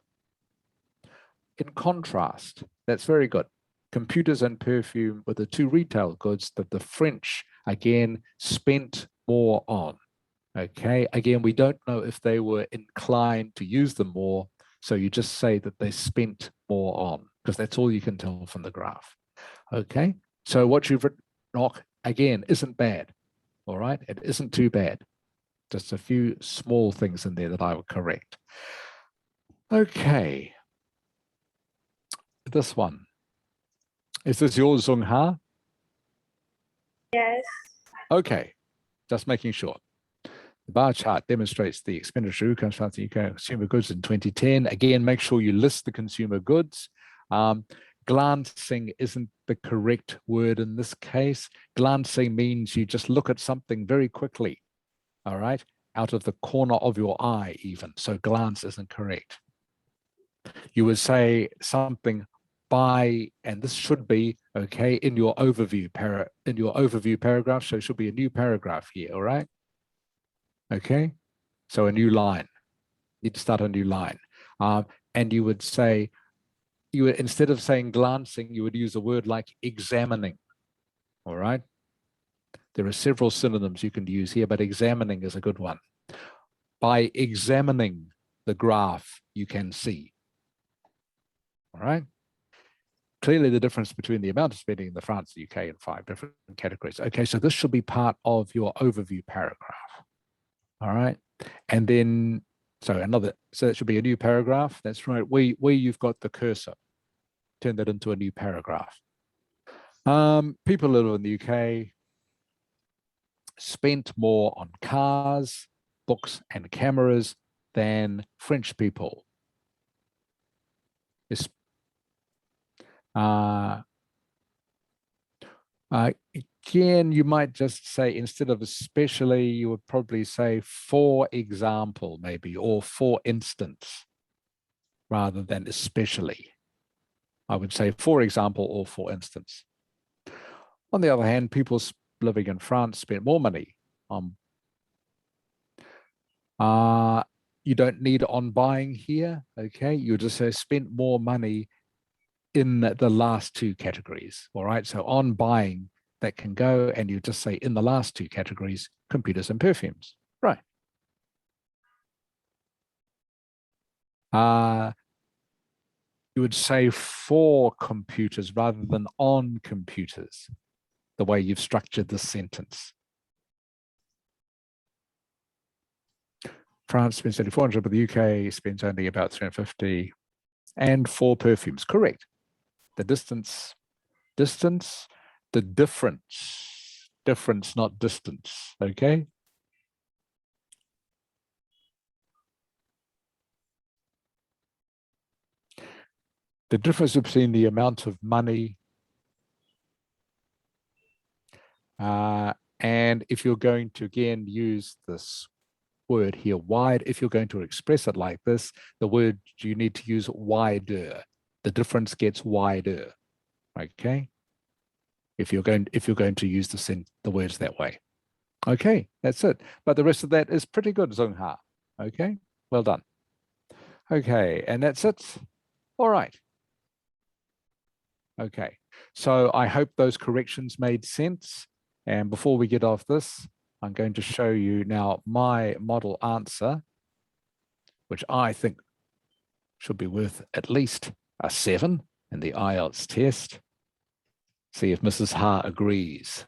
In contrast, that's very good. Computers and perfume were the two retail goods that the French, again, spent more on. Okay, again, we don't know if they were inclined to use them more, so you just say that they spent more on, because that's all you can tell from the graph. Okay, so what you've written, knock, again, isn't bad. All right, it isn't too bad. Just a few small things in there that I would correct. Okay, this one. Is this yours, Zung Ha? Yes. Okay, just making sure. The bar chart demonstrates the expenditure comes from the consumer goods in 2010. Again, make sure you list the consumer goods. Glancing isn't the correct word in this case. Glancing means you just look at something very quickly, all right, out of the corner of your eye even. So glance isn't correct. You would say something by, and this should be, okay, in your overview paragraph. So it should be a new paragraph here, all right? Okay, so a new line. You need to start a new line. And you would say, instead of saying glancing, you would use a word like examining. All right. There are several synonyms you can use here, but examining is a good one. By examining the graph, you can see. All right. Clearly the difference between the amount of spending in the France, the UK, and 5 different categories. Okay, so this should be part of your overview paragraph. All right. And then, so that should be a new paragraph. That's right. Where you've got the cursor, turn that into a new paragraph. People who live in the UK spent more on cars, books, and cameras than French people. Again, you might just say, instead of especially, you would probably say for example, maybe, or for instance, rather than especially. I would say for example, or for instance. On the other hand, people living in France spent more money on. You don't need on buying here, okay? You just say spent more money in the last two categories, all right? So on buying, that can go, and you just say in the last two categories, computers and perfumes, right? You would say for computers rather than on computers, the way you've structured this sentence. France spends only 400, but the UK spends only about 350. And for perfumes, correct. The difference, not distance, okay? The difference between the amount of money and if you're going to, again, use this word here, wide, if you're going to express it like this, the word you need to use wider. The difference gets wider, okay? If you're going to use the words that way. Okay, that's it. But the rest of that is pretty good, Zung Ha. Okay, well done. Okay, and that's it. All right. Okay, so I hope those corrections made sense. And before we get off this, I'm going to show you now my model answer, which I think should be worth at least a 7 in the Ielts test. See if Mrs. Ha agrees.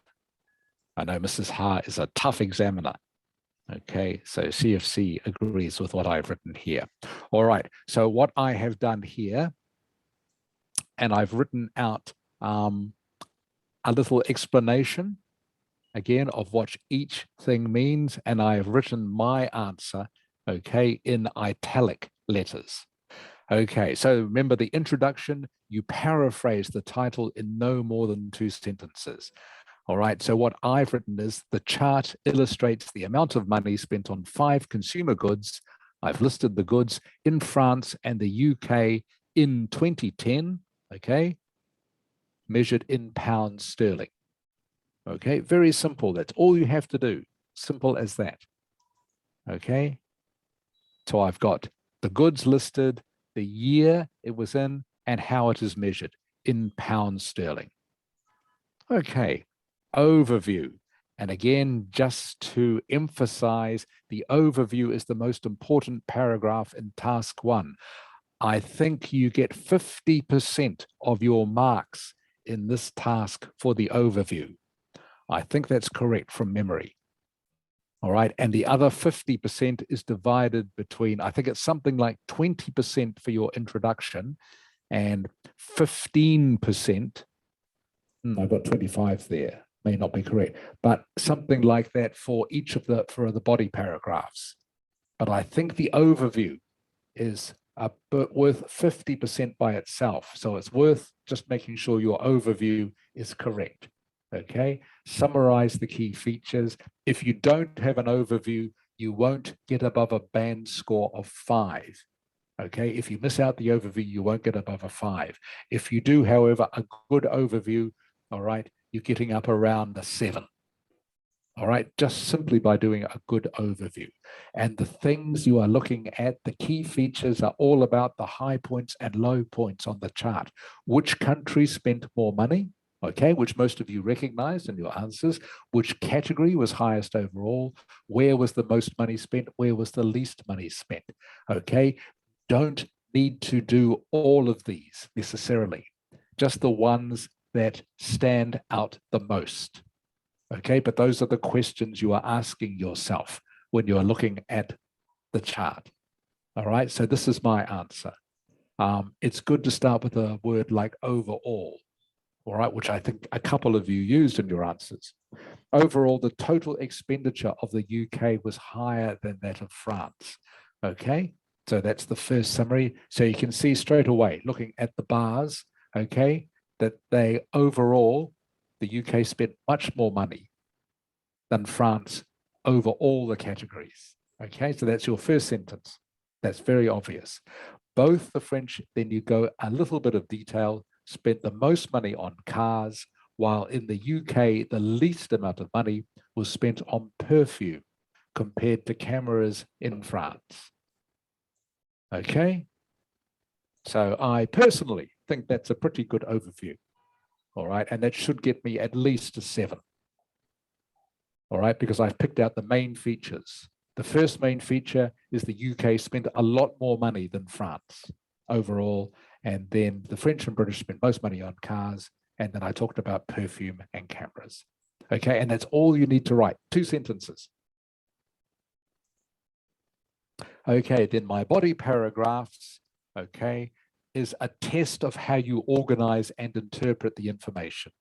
I know Mrs. Ha is a tough examiner. Okay, so CFC agrees with what I've written here. All right, so what I have done here, and I've written out a little explanation, again, of what each thing means, and I have written my answer, okay, in italic letters. Okay, so remember the introduction, you paraphrase the title in no more than 2 sentences. All right, so what I've written is the chart illustrates the amount of money spent on 5 consumer goods. I've listed the goods in France and the UK in 2010, okay, measured in pounds sterling. Okay, very simple. That's all you have to do. Simple as that. Okay, so I've got the goods listed, the year it was in, and how it is measured in pounds sterling. Okay, overview. And again, just to emphasize, the overview is the most important paragraph in task 1. I think you get 50% of your marks in this task for the overview. I think that's correct from memory. All right, and the other 50% is divided between, I think it's something like 20% for your introduction and 15%. I've got 25 there, may not be correct, but something like that for each of for the body paragraphs. But I think the overview is worth 50% by itself. So it's worth just making sure your overview is correct. Okay, summarize the key features. If you don't have an overview, you won't get above a band score of 5. Okay, if you miss out the overview, you won't get above a 5. If you do, however, a good overview, all right, you're getting up around the 7. All right, just simply by doing a good overview. And the things you are looking at, the key features are all about the high points and low points on the chart. Which country spent more money? Okay, which most of you recognized in your answers. Which category was highest overall? Where was the most money spent? Where was the least money spent? Okay, don't need to do all of these necessarily, just the ones that stand out the most. Okay, but those are the questions you are asking yourself when you are looking at the chart. All right, so this is my answer. It's good to start with a word like overall, all right, which I think a couple of you used in your answers. Overall, the total expenditure of the UK was higher than that of France. Okay, so that's the first summary. So you can see straight away, looking at the bars, okay, that they overall, the UK spent much more money than France over all the categories. Okay, so that's your first sentence. That's very obvious. Both the French, then you go a little bit of detail, spent the most money on cars, while in the UK, the least amount of money was spent on perfume compared to cameras in France. Okay, so I personally think that's a pretty good overview. All right, and that should get me at least a 7. All right, because I've picked out the main features. The first main feature is the UK spent a lot more money than France overall, and then the French and British spent most money on cars, and then I talked about perfume and cameras. Okay, and that's all you need to write, 2 sentences. Okay, then my body paragraphs, okay, is a test of how you organize and interpret the information.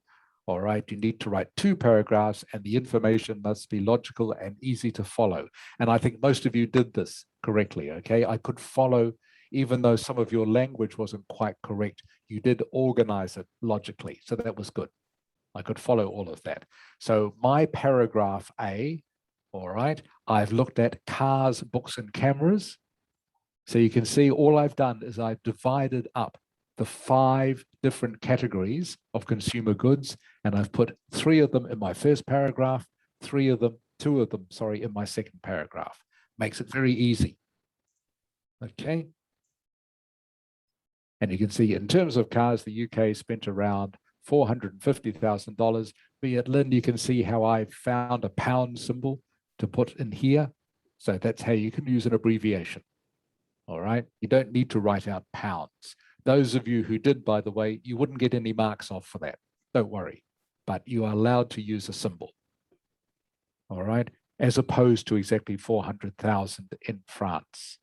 All right, you need to write 2 paragraphs and the information must be logical and easy to follow. And I think most of you did this correctly, okay? I could follow, even though some of your language wasn't quite correct, you did organize it logically, so that was good. I could follow all of that. So my paragraph A, all right, I've looked at cars, books, and cameras. So you can see all I've done is I've divided up the 5 different categories of consumer goods, and I've put 3 of them in my first paragraph, 2 of them, sorry, in my second paragraph. Makes it very easy. Okay. And you can see in terms of cars, the UK spent around $450,000. Be it Lynn, you can see how I found a pound symbol to put in here. So that's how you can use an abbreviation. All right. You don't need to write out pounds. Those of you who did, by the way, you wouldn't get any marks off for that. Don't worry. But you are allowed to use a symbol. All right. As opposed to exactly 400,000 in France.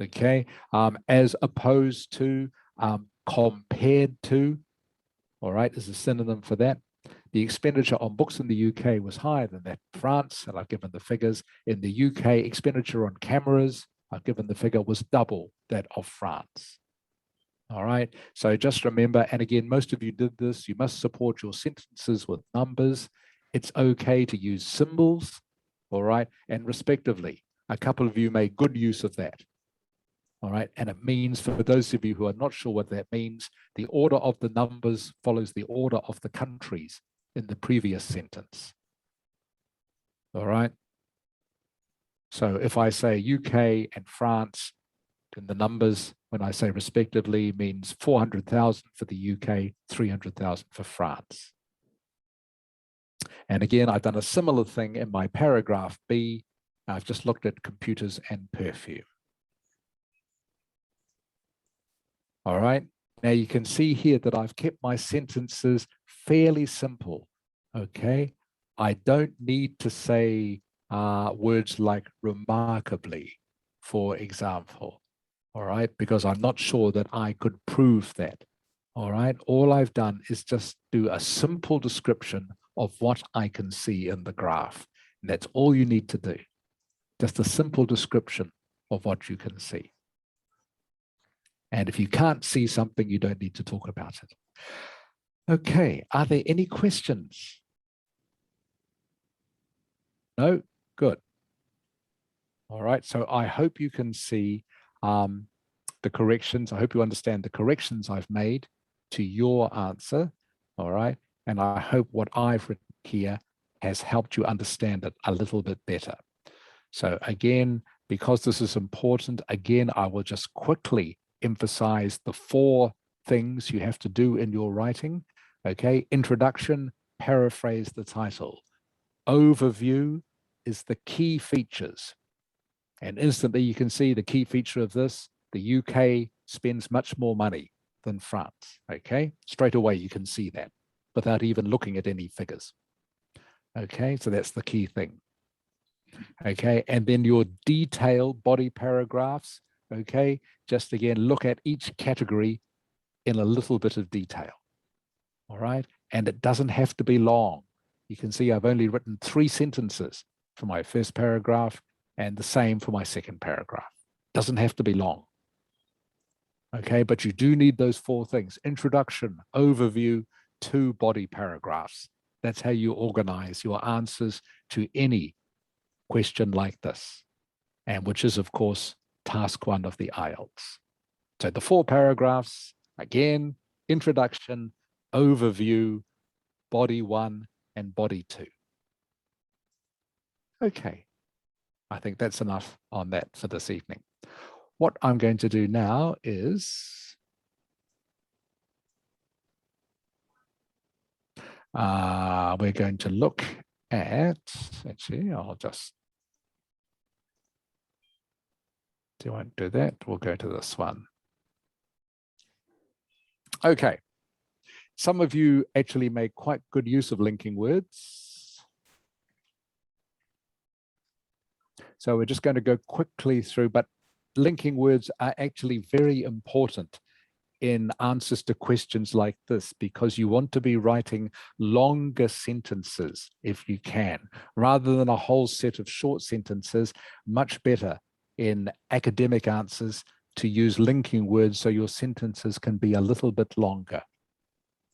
Okay. As opposed to, compared to, all right, is a synonym for that. The expenditure on books in the UK was higher than that in France, and I've given the figures. In the UK, expenditure on cameras I've given the figure was double that of France. All right, so just remember, and again, most of you did this, you must support your sentences with numbers. It's okay to use symbols, all right, and respectively. A couple of you made good use of that. All right, and it means, for those of you who are not sure what that means, the order of the numbers follows the order of the countries in the previous sentence. All right. So if I say UK and France, then the numbers, when I say respectively, means 400,000 for the UK, 300,000 for France. And again, I've done a similar thing in my paragraph B. I've just looked at computers and perfume. All right. Now you can see here that I've kept my sentences fairly simple. Okay. I don't need to say words like remarkably, for example. All right, because I'm not sure that I could prove that. All right, all I've done is just do a simple description of what I can see in the graph. And that's all you need to do. Just a simple description of what you can see. And if you can't see something, you don't need to talk about it. Okay, are there any questions? No? Good. All right, so I hope you can see the corrections. I hope you understand the corrections I've made to your answer. All right, and I hope what I've written here has helped you understand it a little bit better. So again, because this is important, again, I will just quickly emphasize the 4 things you have to do in your writing. Okay, introduction, paraphrase the title. Overview is the key features. And instantly you can see the key feature of this, the UK spends much more money than France, okay? Straight away you can see that without even looking at any figures. Okay, so that's the key thing. Okay, and then your detailed body paragraphs, okay? Just again, look at each category in a little bit of detail, all right? And it doesn't have to be long. You can see I've only written 3 sentences for my first paragraph and the same for my second paragraph. Doesn't have to be long. Okay, but you do need those 4 things: introduction, overview, 2 body paragraphs. That's how you organize your answers to any question like this, and which is, of course, task 1 of the Ielts. So the 4 paragraphs, again, introduction, overview, body 1, and body 2. Okay, I think that's enough on that for this evening. What I'm going to do now is we're going to look at, actually, I'll just, do I do that? We'll go to this one. Okay. Some of you actually make quite good use of linking words. So we're just going to go quickly through, but linking words are actually very important in answers to questions like this, because you want to be writing longer sentences if you can, rather than a whole set of short sentences. Much better in academic answers to use linking words so your sentences can be a little bit longer.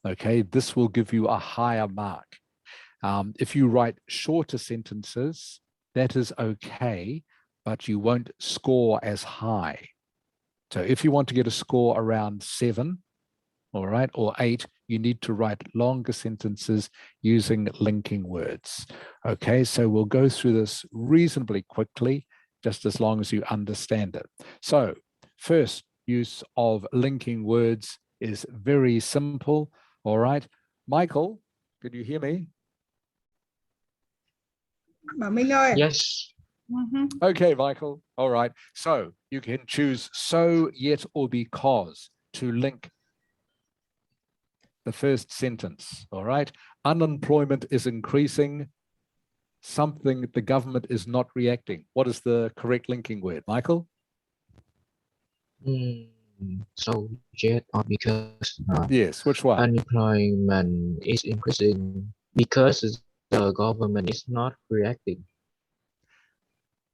Okay, this will give you a higher mark. If you write shorter sentences, that is okay, but you won't score as high. So if you want to get a score around 7, all right, or 8, you need to write longer sentences using linking words. Okay, so we'll go through this reasonably quickly, just as long as you understand it. So first use of linking words is very simple. All right, Michael, can you hear me? Bảo Minh ơi. Yes. Okay, Michael. All right. So you can choose so, yet, or because to link the first sentence. All right. Unemployment is increasing. Something the government is not reacting. What is the correct linking word, Michael? So yet or because Yes, which one? unemployment is increasing because the government is not reacting.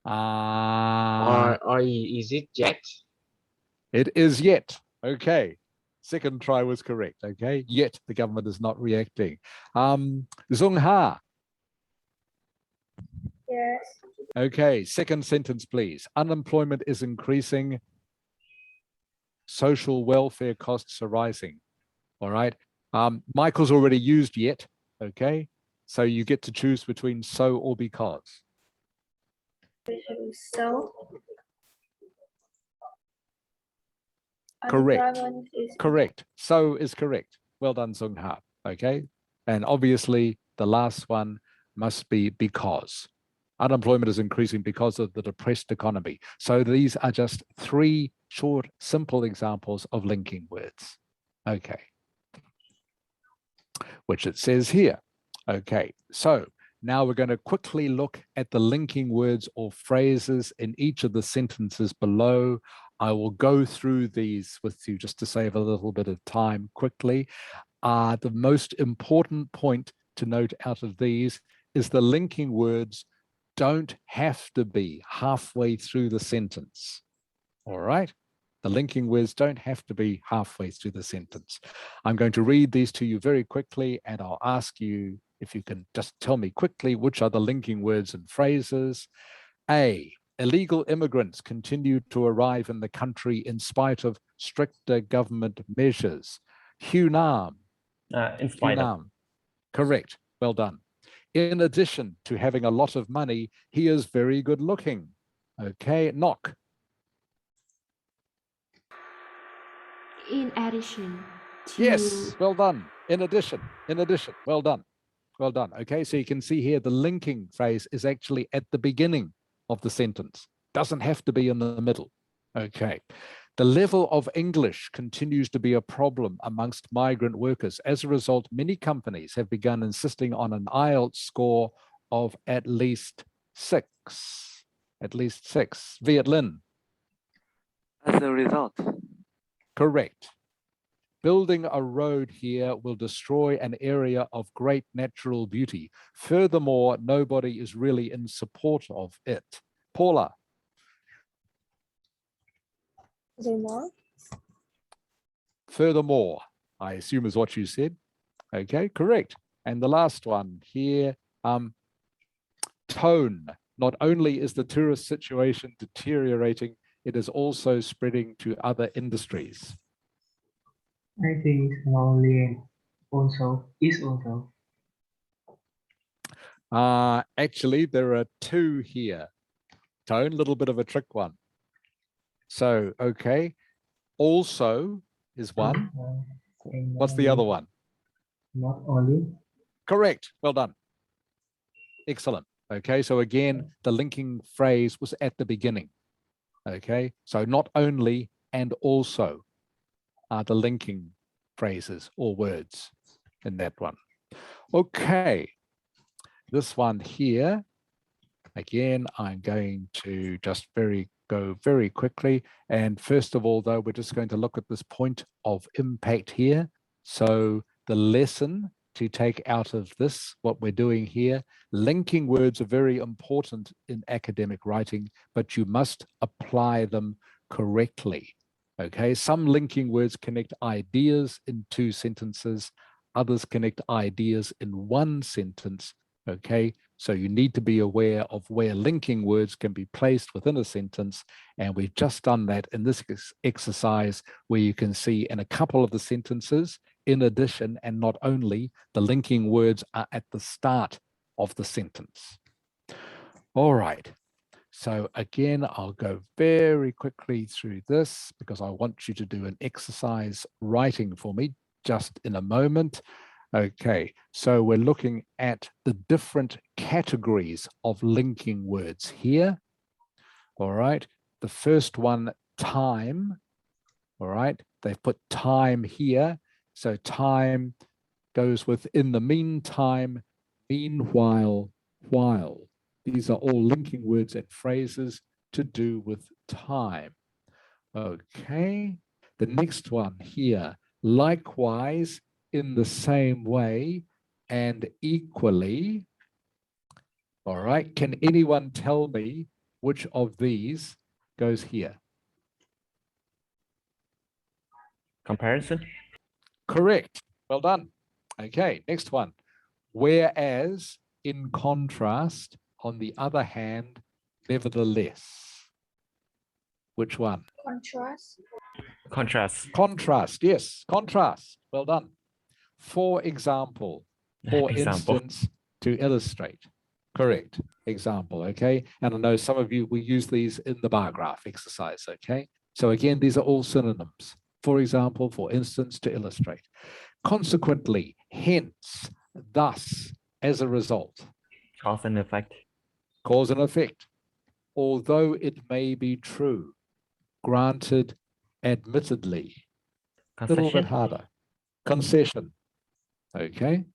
Or is it yet? It is yet. Okay. Second try was correct. Okay. Yet the government is not reacting. Zung Ha. Yes. Okay. Second sentence, please. Unemployment is increasing. Social welfare costs are rising. All right. Michael's already used yet. Okay. So you get to choose between so or because. So. Correct. Unemployment is Correct. So is correct. Well done, Sung Ha. Okay. And obviously the last one must be because. Unemployment is increasing because of the depressed economy. So these are just three short, simple examples of linking words. Okay. Which it says here. Okay. So now we're going to quickly look at the linking words or phrases in each of the sentences below. I will go through these with you just to save a little bit of time quickly. The most important point to note out of these is the linking words don't have to be halfway through the sentence. All right? The linking words don't have to be halfway through the sentence. I'm going to read these to you very quickly, and I'll ask you if you can just tell me quickly which are the linking words and phrases. A, illegal immigrants continue to arrive in the country in spite of stricter government measures. Hunam. In spite of. Hunam. Correct. Well done. In addition to having a lot of money, he is very good looking. Okay, Knock. In addition to. Yes, well done. In addition, well done. Well done. Okay, so you can see here the linking phrase is actually at the beginning of the sentence. Doesn't have to be in the middle. Okay. The level of English continues to be a problem amongst migrant workers. As a result, many companies have begun insisting on an Ielts score of at least 6. At least 6. Viet Linh. As a result. Correct. Building a road here will destroy an area of great natural beauty. Furthermore, nobody is really in support of it. Paula. Furthermore, I assume is what you said. Okay, correct. And the last one here, tone. Not only is the tourist situation deteriorating, it is also spreading to other industries. I think slowly is also. Actually, there are two here. Tone, little bit of a trick one. So, okay. Also is one. What's the other one? Not only. Correct. Well done. Excellent. Okay. So again, the linking phrase was at the beginning. Okay. So not only and also are the linking phrases or words in that one. Okay. This one here, again, I'm going to just go very quickly. And first of all, though, we're just going to look at this point of impact here. So the lesson to take out of this, what we're doing here, linking words are very important in academic writing, but you must apply them correctly. Okay, some linking words connect ideas in 2 sentences, others connect ideas in 1 sentence. Okay, so you need to be aware of where linking words can be placed within a sentence. And we've just done that in this exercise where you can see in a couple of the sentences, in addition, and not only, the linking words are at the start of the sentence. All right. So again, I'll go very quickly through this because I want you to do an exercise writing for me just in a moment. Okay, so we're looking at the different categories of linking words here. All right, the first one, time. All right, they've put time here. So time goes with in the meantime, meanwhile, while. These are all linking words and phrases to do with time. Okay, the next one here, likewise, in the same way and equally. All right, can anyone tell me which of these goes here? Comparison. Correct. Well done. Okay, next one. Whereas, in contrast, on the other hand, nevertheless. Which one? Contrast. Contrast. Contrast, yes, contrast. Well done. For example, for Example. instance, to illustrate. Correct. Example, okay? And I know some of you will use these in the bar graph exercise, okay? So again, these are all synonyms. For example, for instance, to illustrate. Consequently, hence, thus, as a result. Cause and effect. Cause and effect. Although it may be true, granted, admittedly. A little bit Concession. harder. Concession. Okay.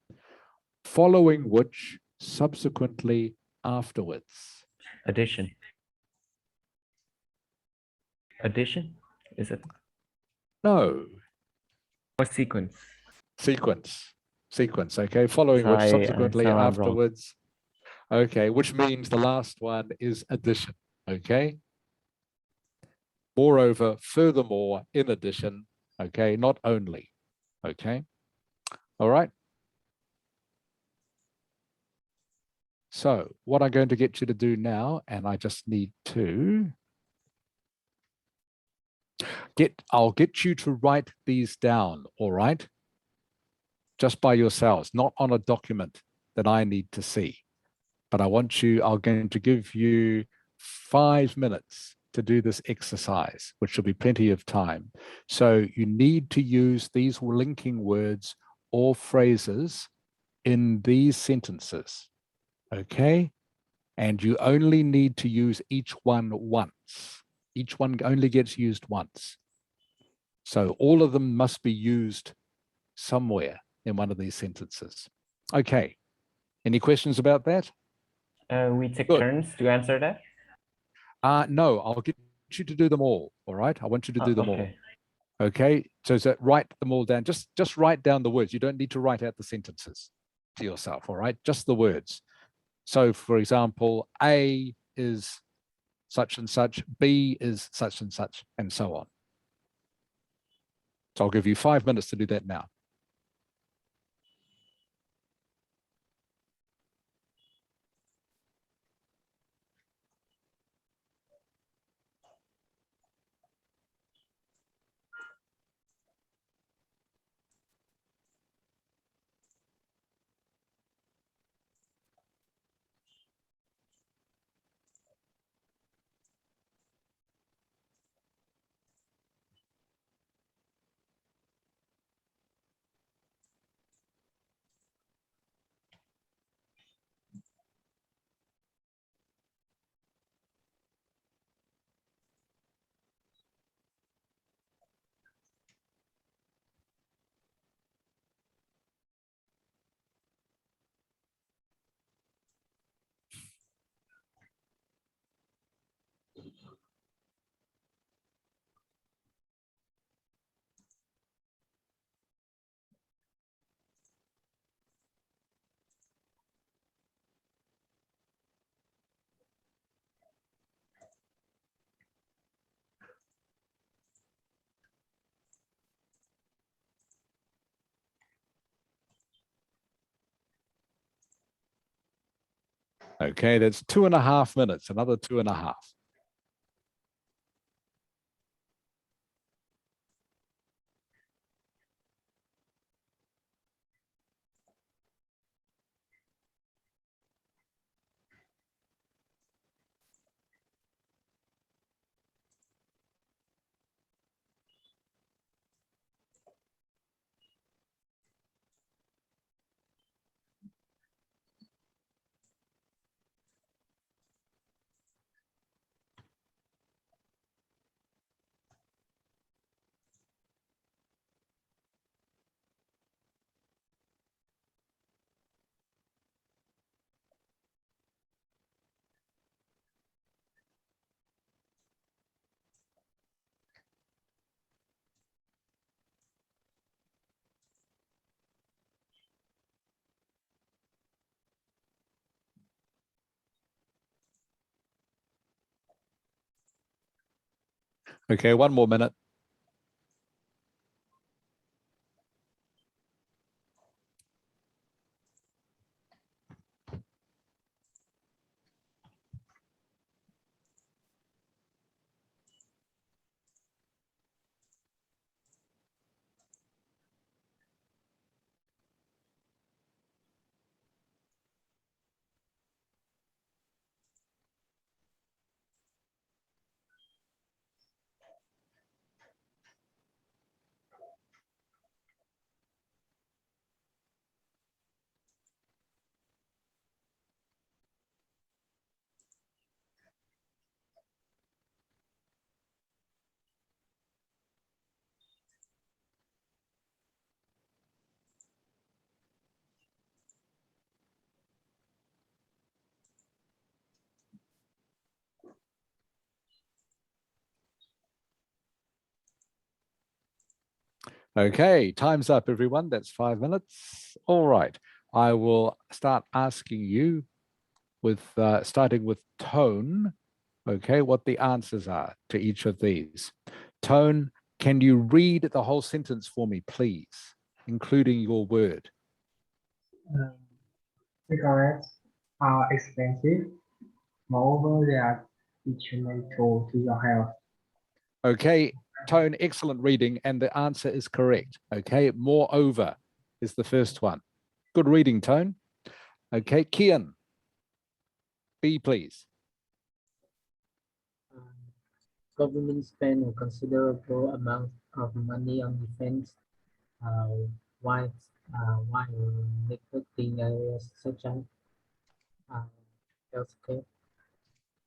Following which, subsequently, afterwards. Addition. Addition. Is it? No. Or sequence. Sequence. Sequence. Okay. Following which, subsequently, so I'm wrong. afterwards. Okay. Which means the last one is addition. Okay. Moreover, furthermore, in addition. Okay. Not only. Okay. All right. So what I'm going to get you to do now, and I just need to I'll get you to write these down, all right? Just by yourselves, not on a document that I need to see. But I'm going to give you 5 minutes to do this exercise, which will be plenty of time. So you need to use these linking words or phrases in these sentences, okay? And you only need to use each one once. Each one only gets used once. So all of them must be used somewhere in one of these sentences. Okay. Any questions about that? We take Good. turns to answer that? No, I'll get you to do them all. All right. I want you to do them Okay. all. Okay. So write them all down. Just write down the words. You don't need to write out the sentences to yourself. All right. Just the words. So for example, A is such and such, B is such and such, and so on. So I'll give you 5 minutes to do that now. Okay, that's 2.5 minutes, another 2.5. Okay, 1 more minute. Okay, time's up, everyone. That's 5 minutes. All right, I will start asking you with starting with Tone, okay, what the answers are to each of these. Tone, can you read the whole sentence for me, please, including your word? Cigarettes are expensive. Moreover, they are detrimental to your health. Okay, Tone, excellent reading, and the answer is correct. Okay, moreover is the first one. Good reading, Tone. Okay, Kian, B, please. Government spend a considerable amount of money on defense, while neglecting areas such as healthcare.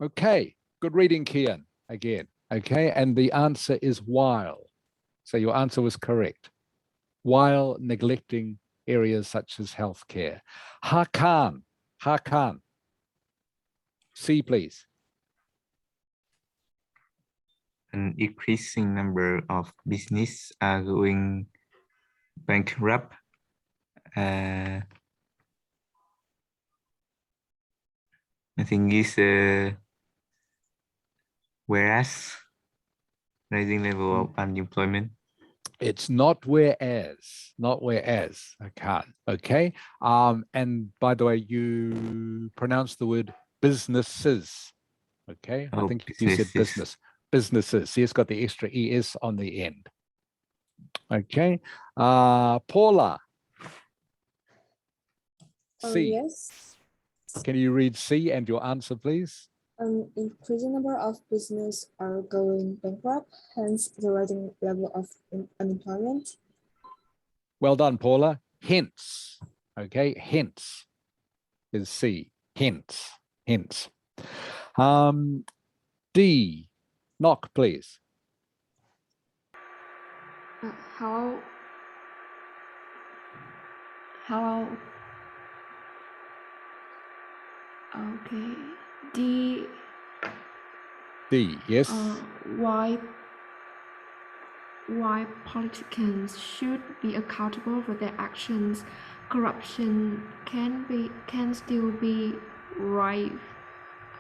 Okay, good reading, Kian, again. Okay, and the answer is while. So your answer was correct. While neglecting areas such as healthcare. Hakan, C, please. An increasing number of business are going bankrupt. I think is whereas rising level of unemployment. It's not whereas, I can't. Okay. And by the way, you pronounce the word businesses. Okay. I Oh, think you said businesses. businesses. See, it's got the extra es on the end. Okay. Paula. C. Yes. Can you read C and your answer, please? An increasing number of businesses are going bankrupt, hence the rising level of unemployment. Well done, Paula. Hence. Okay. Hence is C. Hence. D. Knock, please. How okay. D. Yes. Why politicians should be accountable for their actions. Corruption can still be right.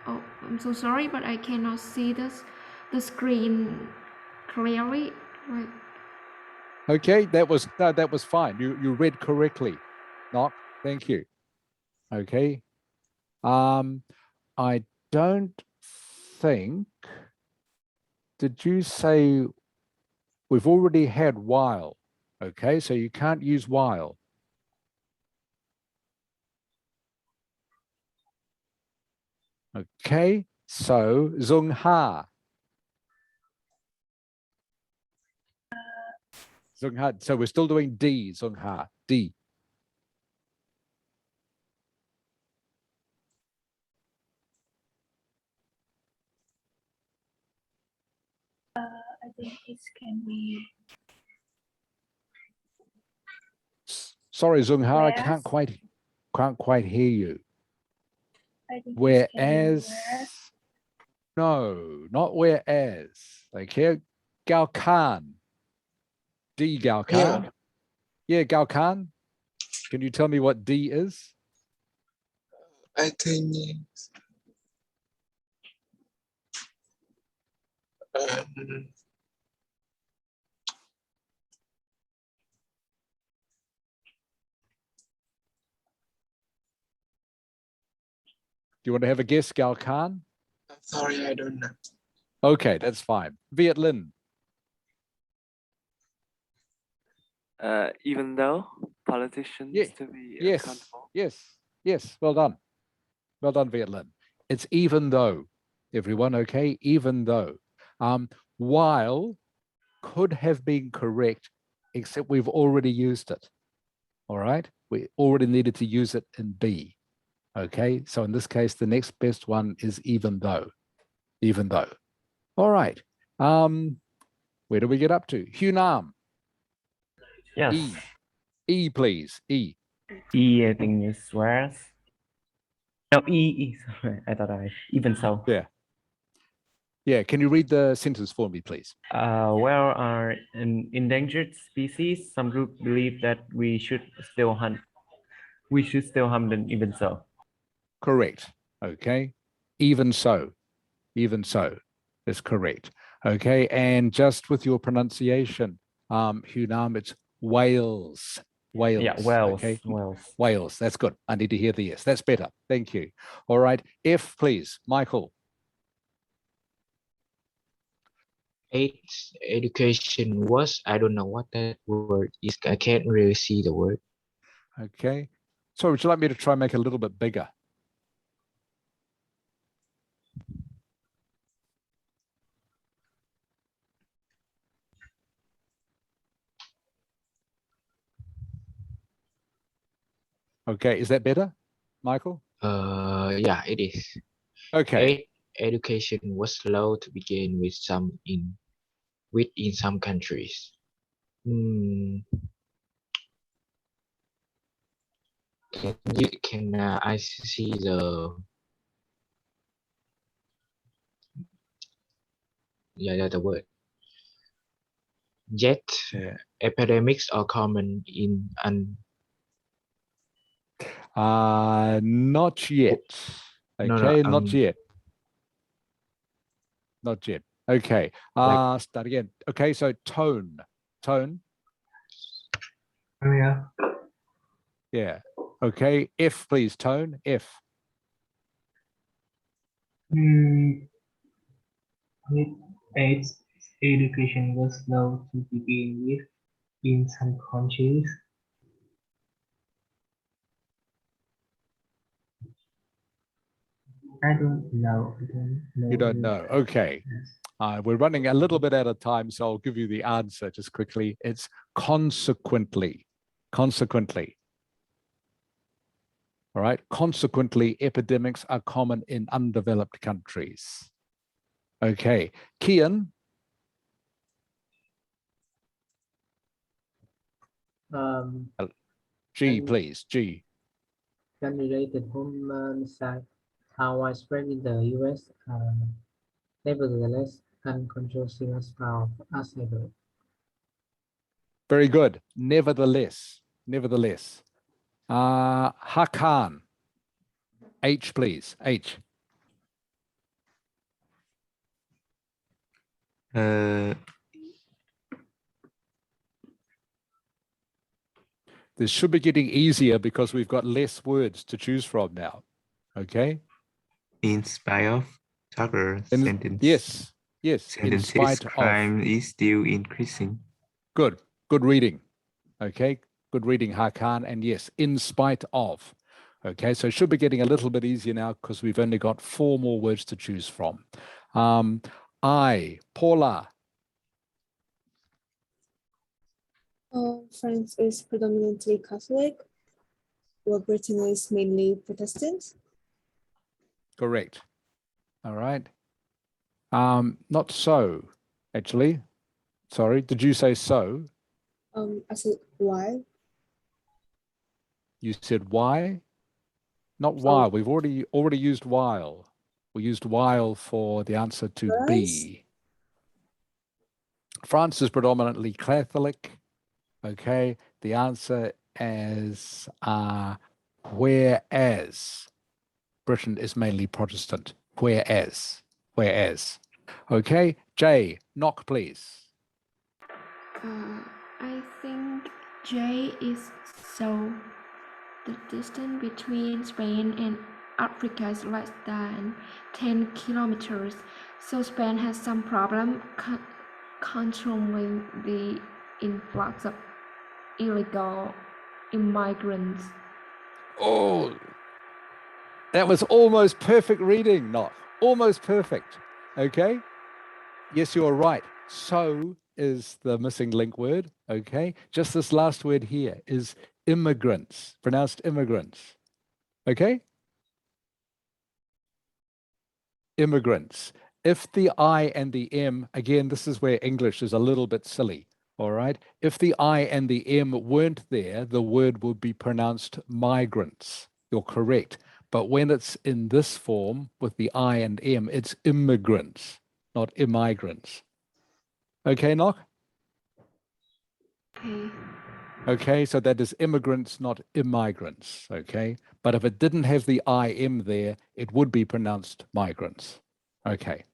Oh, I'm so sorry, but I cannot see the screen clearly. Right. Okay, that was fine. You read correctly. Knock. Thank you. Okay. I don't think. Did you say we've already had while? Okay, so you can't use while. Okay, so Zung Ha. Zung Ha. So we're still doing D, Zung Ha. D. I think it can be. Sorry, Zung Ha, I Whereas? can't quite hear you. I think Whereas, no, not whereas. Okay, Gao Kan. D, Gao Kan. Yeah, Gao Kan. Can you tell me what D is? I think you want to have a guess, Gal Khan? I'm sorry, I don't know. Okay, that's fine. Viet Linh. Even though politicians Yeah. to be Yes, accountable. yes. Well done. Well done, Viet Linh. It's even though. Everyone, okay? Even though. While could have been correct, except we've already used it. All right? We already needed to use it in B. Okay, so in this case, the next best one is even though. Even though. All right. Where do we get up to? Hugh Nam. Yes. E, please. E. I think is whereas. No, E. Sorry, I thought I even so. Yeah, can you read the sentence for me, please? Where are an endangered species? Some group believe that we should still hunt. We should still hunt them even so. Correct. Okay. Even so. Even so is correct. Okay. And just with your pronunciation, Hugh Nam, it's Wales. Wales. Yeah, Wales. Okay. Wales. Wales. That's good. I need to hear the yes. That's better. Thank you. All right. F, please. Michael. 8. Education was, I don't know what that word is. I can't really see the word. Okay. So would you like me to try and make it a little bit bigger? Okay. Is that better, Michael? Yeah, it is. Okay. 8. Education was slow to begin with in some countries. Can I see the word? Yet epidemics are common in Not yet. Okay, no, not yet. Not yet. Okay. Start again. Okay, so tone. Tone. Yeah. Yeah. Okay. F, please. Tone. F. With AIDS, education was slow to begin with in some countries. I don't know. You don't know. Okay. We're running a little bit out of time, so I'll give you the answer just quickly. It's consequently. Consequently. All right. Consequently, epidemics are common in undeveloped countries. Okay. Kian. G, please. G. Gun-related homicide are widespread in the U.S. Nevertheless, gun control still as far as ever. Very good. Nevertheless. Nevertheless. Hakan. H, please. H. This should be getting easier because we've got less words to choose from now. Okay. In spite of Tucker sentence. Yes. Yes. Sentences, in spite crime of. is still increasing. Good. Good reading. Okay. Good reading, Hakan. And yes, in spite of. Okay. So it should be getting a little bit easier now because we've only got 4 more words to choose from. Paula. France is predominantly Catholic, while Britain is mainly Protestant. Correct. All right. Not so, actually. Sorry, did you say so? I said why? You said why? Not while. We've already used while. We used while for the answer to B. France is predominantly Catholic. Okay. The answer is whereas Britain is mainly Protestant. Whereas. Okay. J, knock, please. I think J is so. The distance between Spain and Africa is less than 10 kilometers, so Spain has some problem controlling the influx of illegal immigrants. Oh, that was almost perfect reading, not almost perfect. Okay. Yes, you're right. So is the missing link word. Okay. Just this last word here is immigrants, pronounced immigrants. Okay. Immigrants. If the I and the M, again, this is where English is a little bit silly. All right. If the I and the M weren't there, the word would be pronounced migrants. You're correct. But when it's in this form with the I and M, it's immigrants, not immigrants. Okay, Nock? Okay. Okay, so that is immigrants, not immigrants. Okay. But if it didn't have the IM there, it would be pronounced migrants. Okay.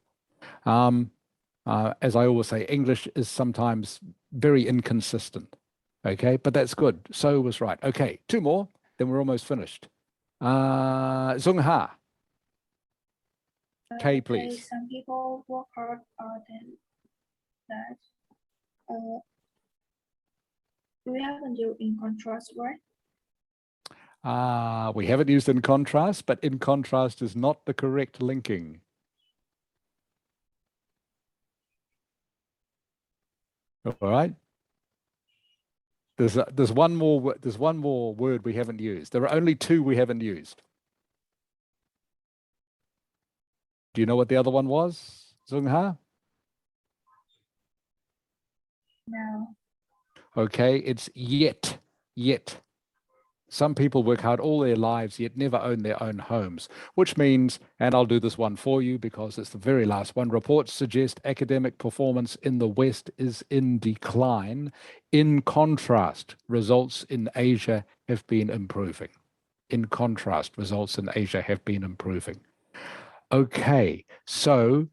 As I always say, English is sometimes very inconsistent. Okay, but that's good. So was right. Okay, two more, then we're almost finished. Zung Ha. Kay, Okay, please. some people work hard than that. We haven't used in contrast, right? We haven't used in contrast, but in contrast is not the correct linking. All right. There's one more word we haven't used. There are only two we haven't used. Do you know what the other one was, Zung Ha? No. Okay, it's yet. Some people work hard all their lives, yet never own their own homes, which means, and I'll do this one for you because it's the very last one, reports suggest academic performance in the West is in decline. In contrast, results in Asia have been improving. In contrast, results in Asia have been improving. Okay, so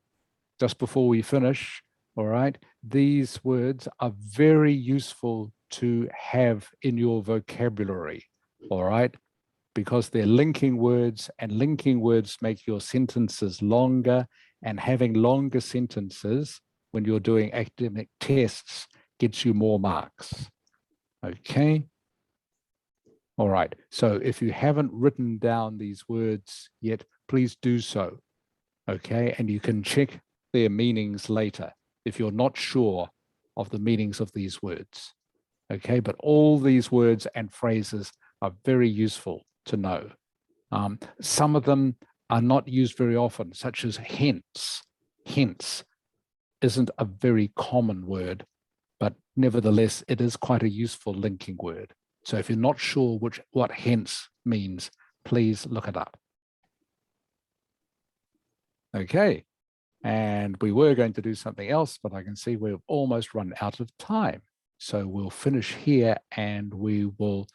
just before we finish, all right, these words are very useful to have in your vocabulary. All right, because they're linking words, and linking words make your sentences longer, and having longer sentences when you're doing academic tests gets you more marks. Okay. All right. So if you haven't written down these words yet, please do so. Okay. And you can check their meanings later if you're not sure of the meanings of these words. Okay. But all these words and phrases are very useful to know. Some of them are not used very often, such as hence. Hence isn't a very common word, but nevertheless, it is quite a useful linking word. So if you're not sure what hence means, please look it up. Okay. And we were going to do something else, but I can see we've almost run out of time. So we'll finish here and we will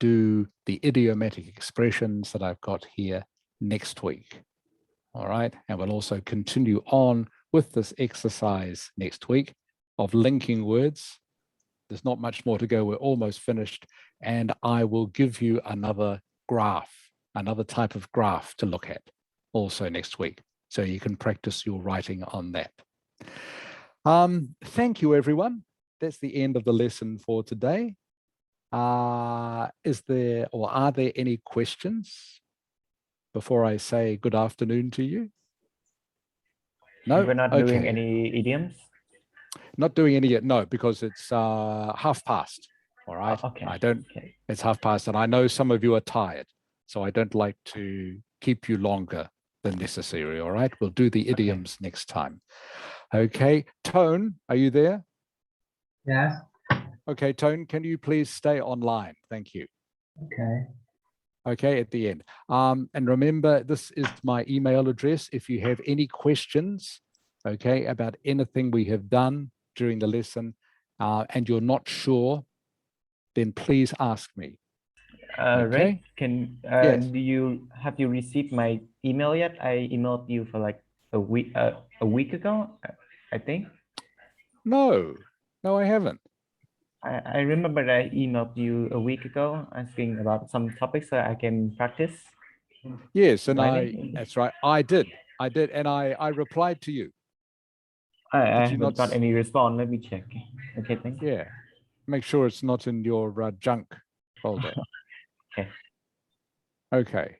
do the idiomatic expressions that I've got here next week. All right. And we'll also continue on with this exercise next week of linking words. There's not much more to go. We're almost finished. And I will give you another graph, another type of graph to look at also next week. So you can practice your writing on that. Thank you, everyone. That's the end of the lesson for today. Is there or are there any questions before I say good afternoon to you? No? We're not doing any idioms? Not doing any yet, no, because it's past. All right. Okay. I don't, okay. It's past, and I know some of you are tired, so I don't like to keep you longer than necessary. All right. We'll do the idioms next time. Okay. Tone, are you there? Yes. Okay, Tone, can you please stay online? Thank you. Okay. Okay, at the end. And remember, this is my email address. If you have any questions, okay, about anything we have done during the lesson, and you're not sure, then please ask me. Ray, can Yes. have you received my email yet? I emailed you for like a week ago, I think. No, I haven't. I remember I emailed you a week ago asking about some topics so I can practice, Yes, and Right? that's right. I did, and I replied to you. I Did you haven't not got s- any response. Let me check. Okay, thank you. Yeah, make sure it's not in your junk folder. Okay. Okay.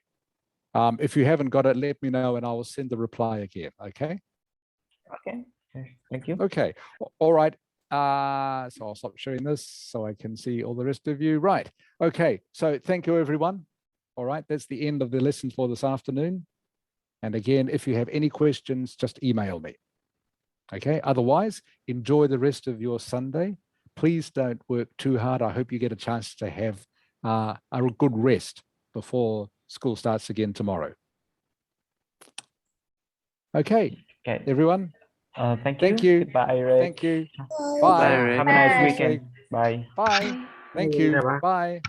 If you haven't got it, let me know and I will send the reply again. Okay. Okay. Thank you. Okay. All right. So I'll stop sharing this so I can see all the rest of you. Right. Okay. So thank you, everyone. All right. That's the end of the lesson for this afternoon. And again, if you have any questions, just email me. Okay. Otherwise, enjoy the rest of your Sunday. Please don't work too hard. I hope you get a chance to have a good rest before school starts again tomorrow. Okay, Okay. everyone. Thank Thank you. you. Goodbye, Rick. Thank you. Bye. Bye. Bye, Rick. Have a nice Next Bye. week. weekend. Bye. Bye. Thank you. Bye. Bye.